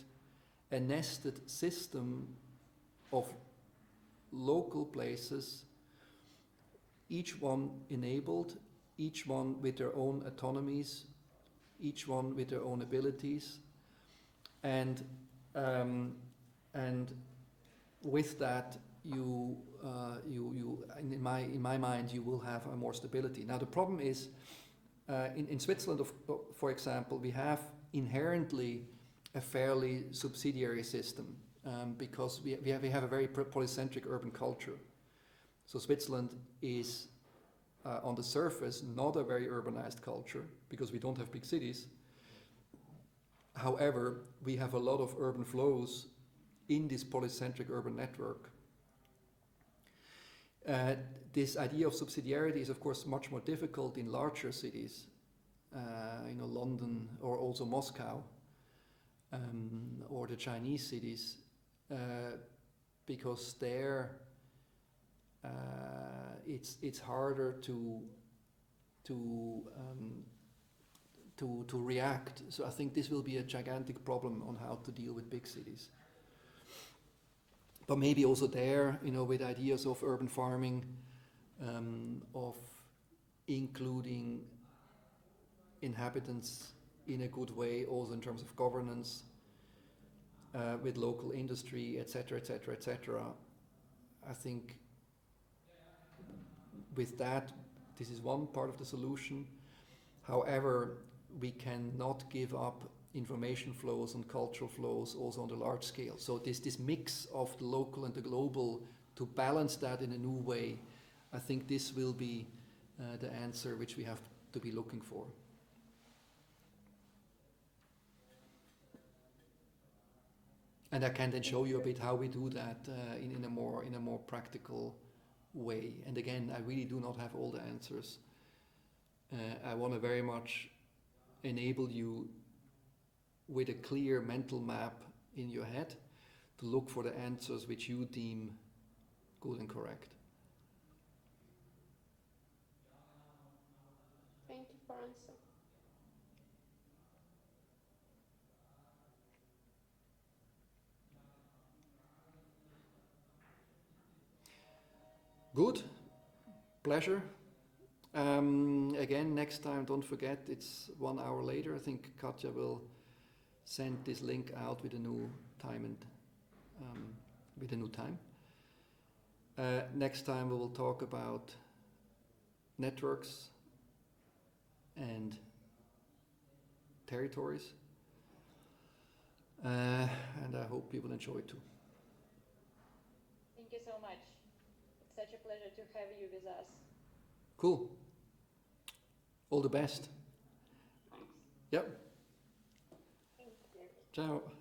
a nested system of local places, each one enabled, each one with their own autonomies, each one with their own abilities, and with that you in my mind you will have more stability. Now the problem is in Switzerland, for example, we have inherently a fairly subsidiary system because we have a very polycentric urban culture. So Switzerland is on the surface not a very urbanized culture because we don't have big cities. However, we have a lot of urban flows in this polycentric urban network. This idea of subsidiarity is of course much more difficult in larger cities, London or also Moscow, or the Chinese cities, because there it's harder to react. So I think this will be a gigantic problem on how to deal with big cities. But maybe also there, with ideas of urban farming, of including inhabitants in a good way, also in terms of governance, with local industry, etc., etc., etc. I think with that, this is one part of the solution. However, we cannot give up information flows and cultural flows also on the large scale. So this mix of the local and the global to balance that in a new way, I think this will be the answer which we have to be looking for. And I can then show you a bit how we do that in a more practical way. And again, I really do not have all the answers. I want to very much enable you with a clear mental map in your head to look for the answers which you deem good and correct. Thank you for answer. Good, pleasure. Again, next time, don't forget, it's 1 hour later. I think Katja will send this link out with a new time and with a new time. Next time we will talk about networks and territories. And I hope you will enjoy it too. Thank you so much. It's such a pleasure to have you with us. Cool. All the best. Thanks. Yep. Thank you. Ciao.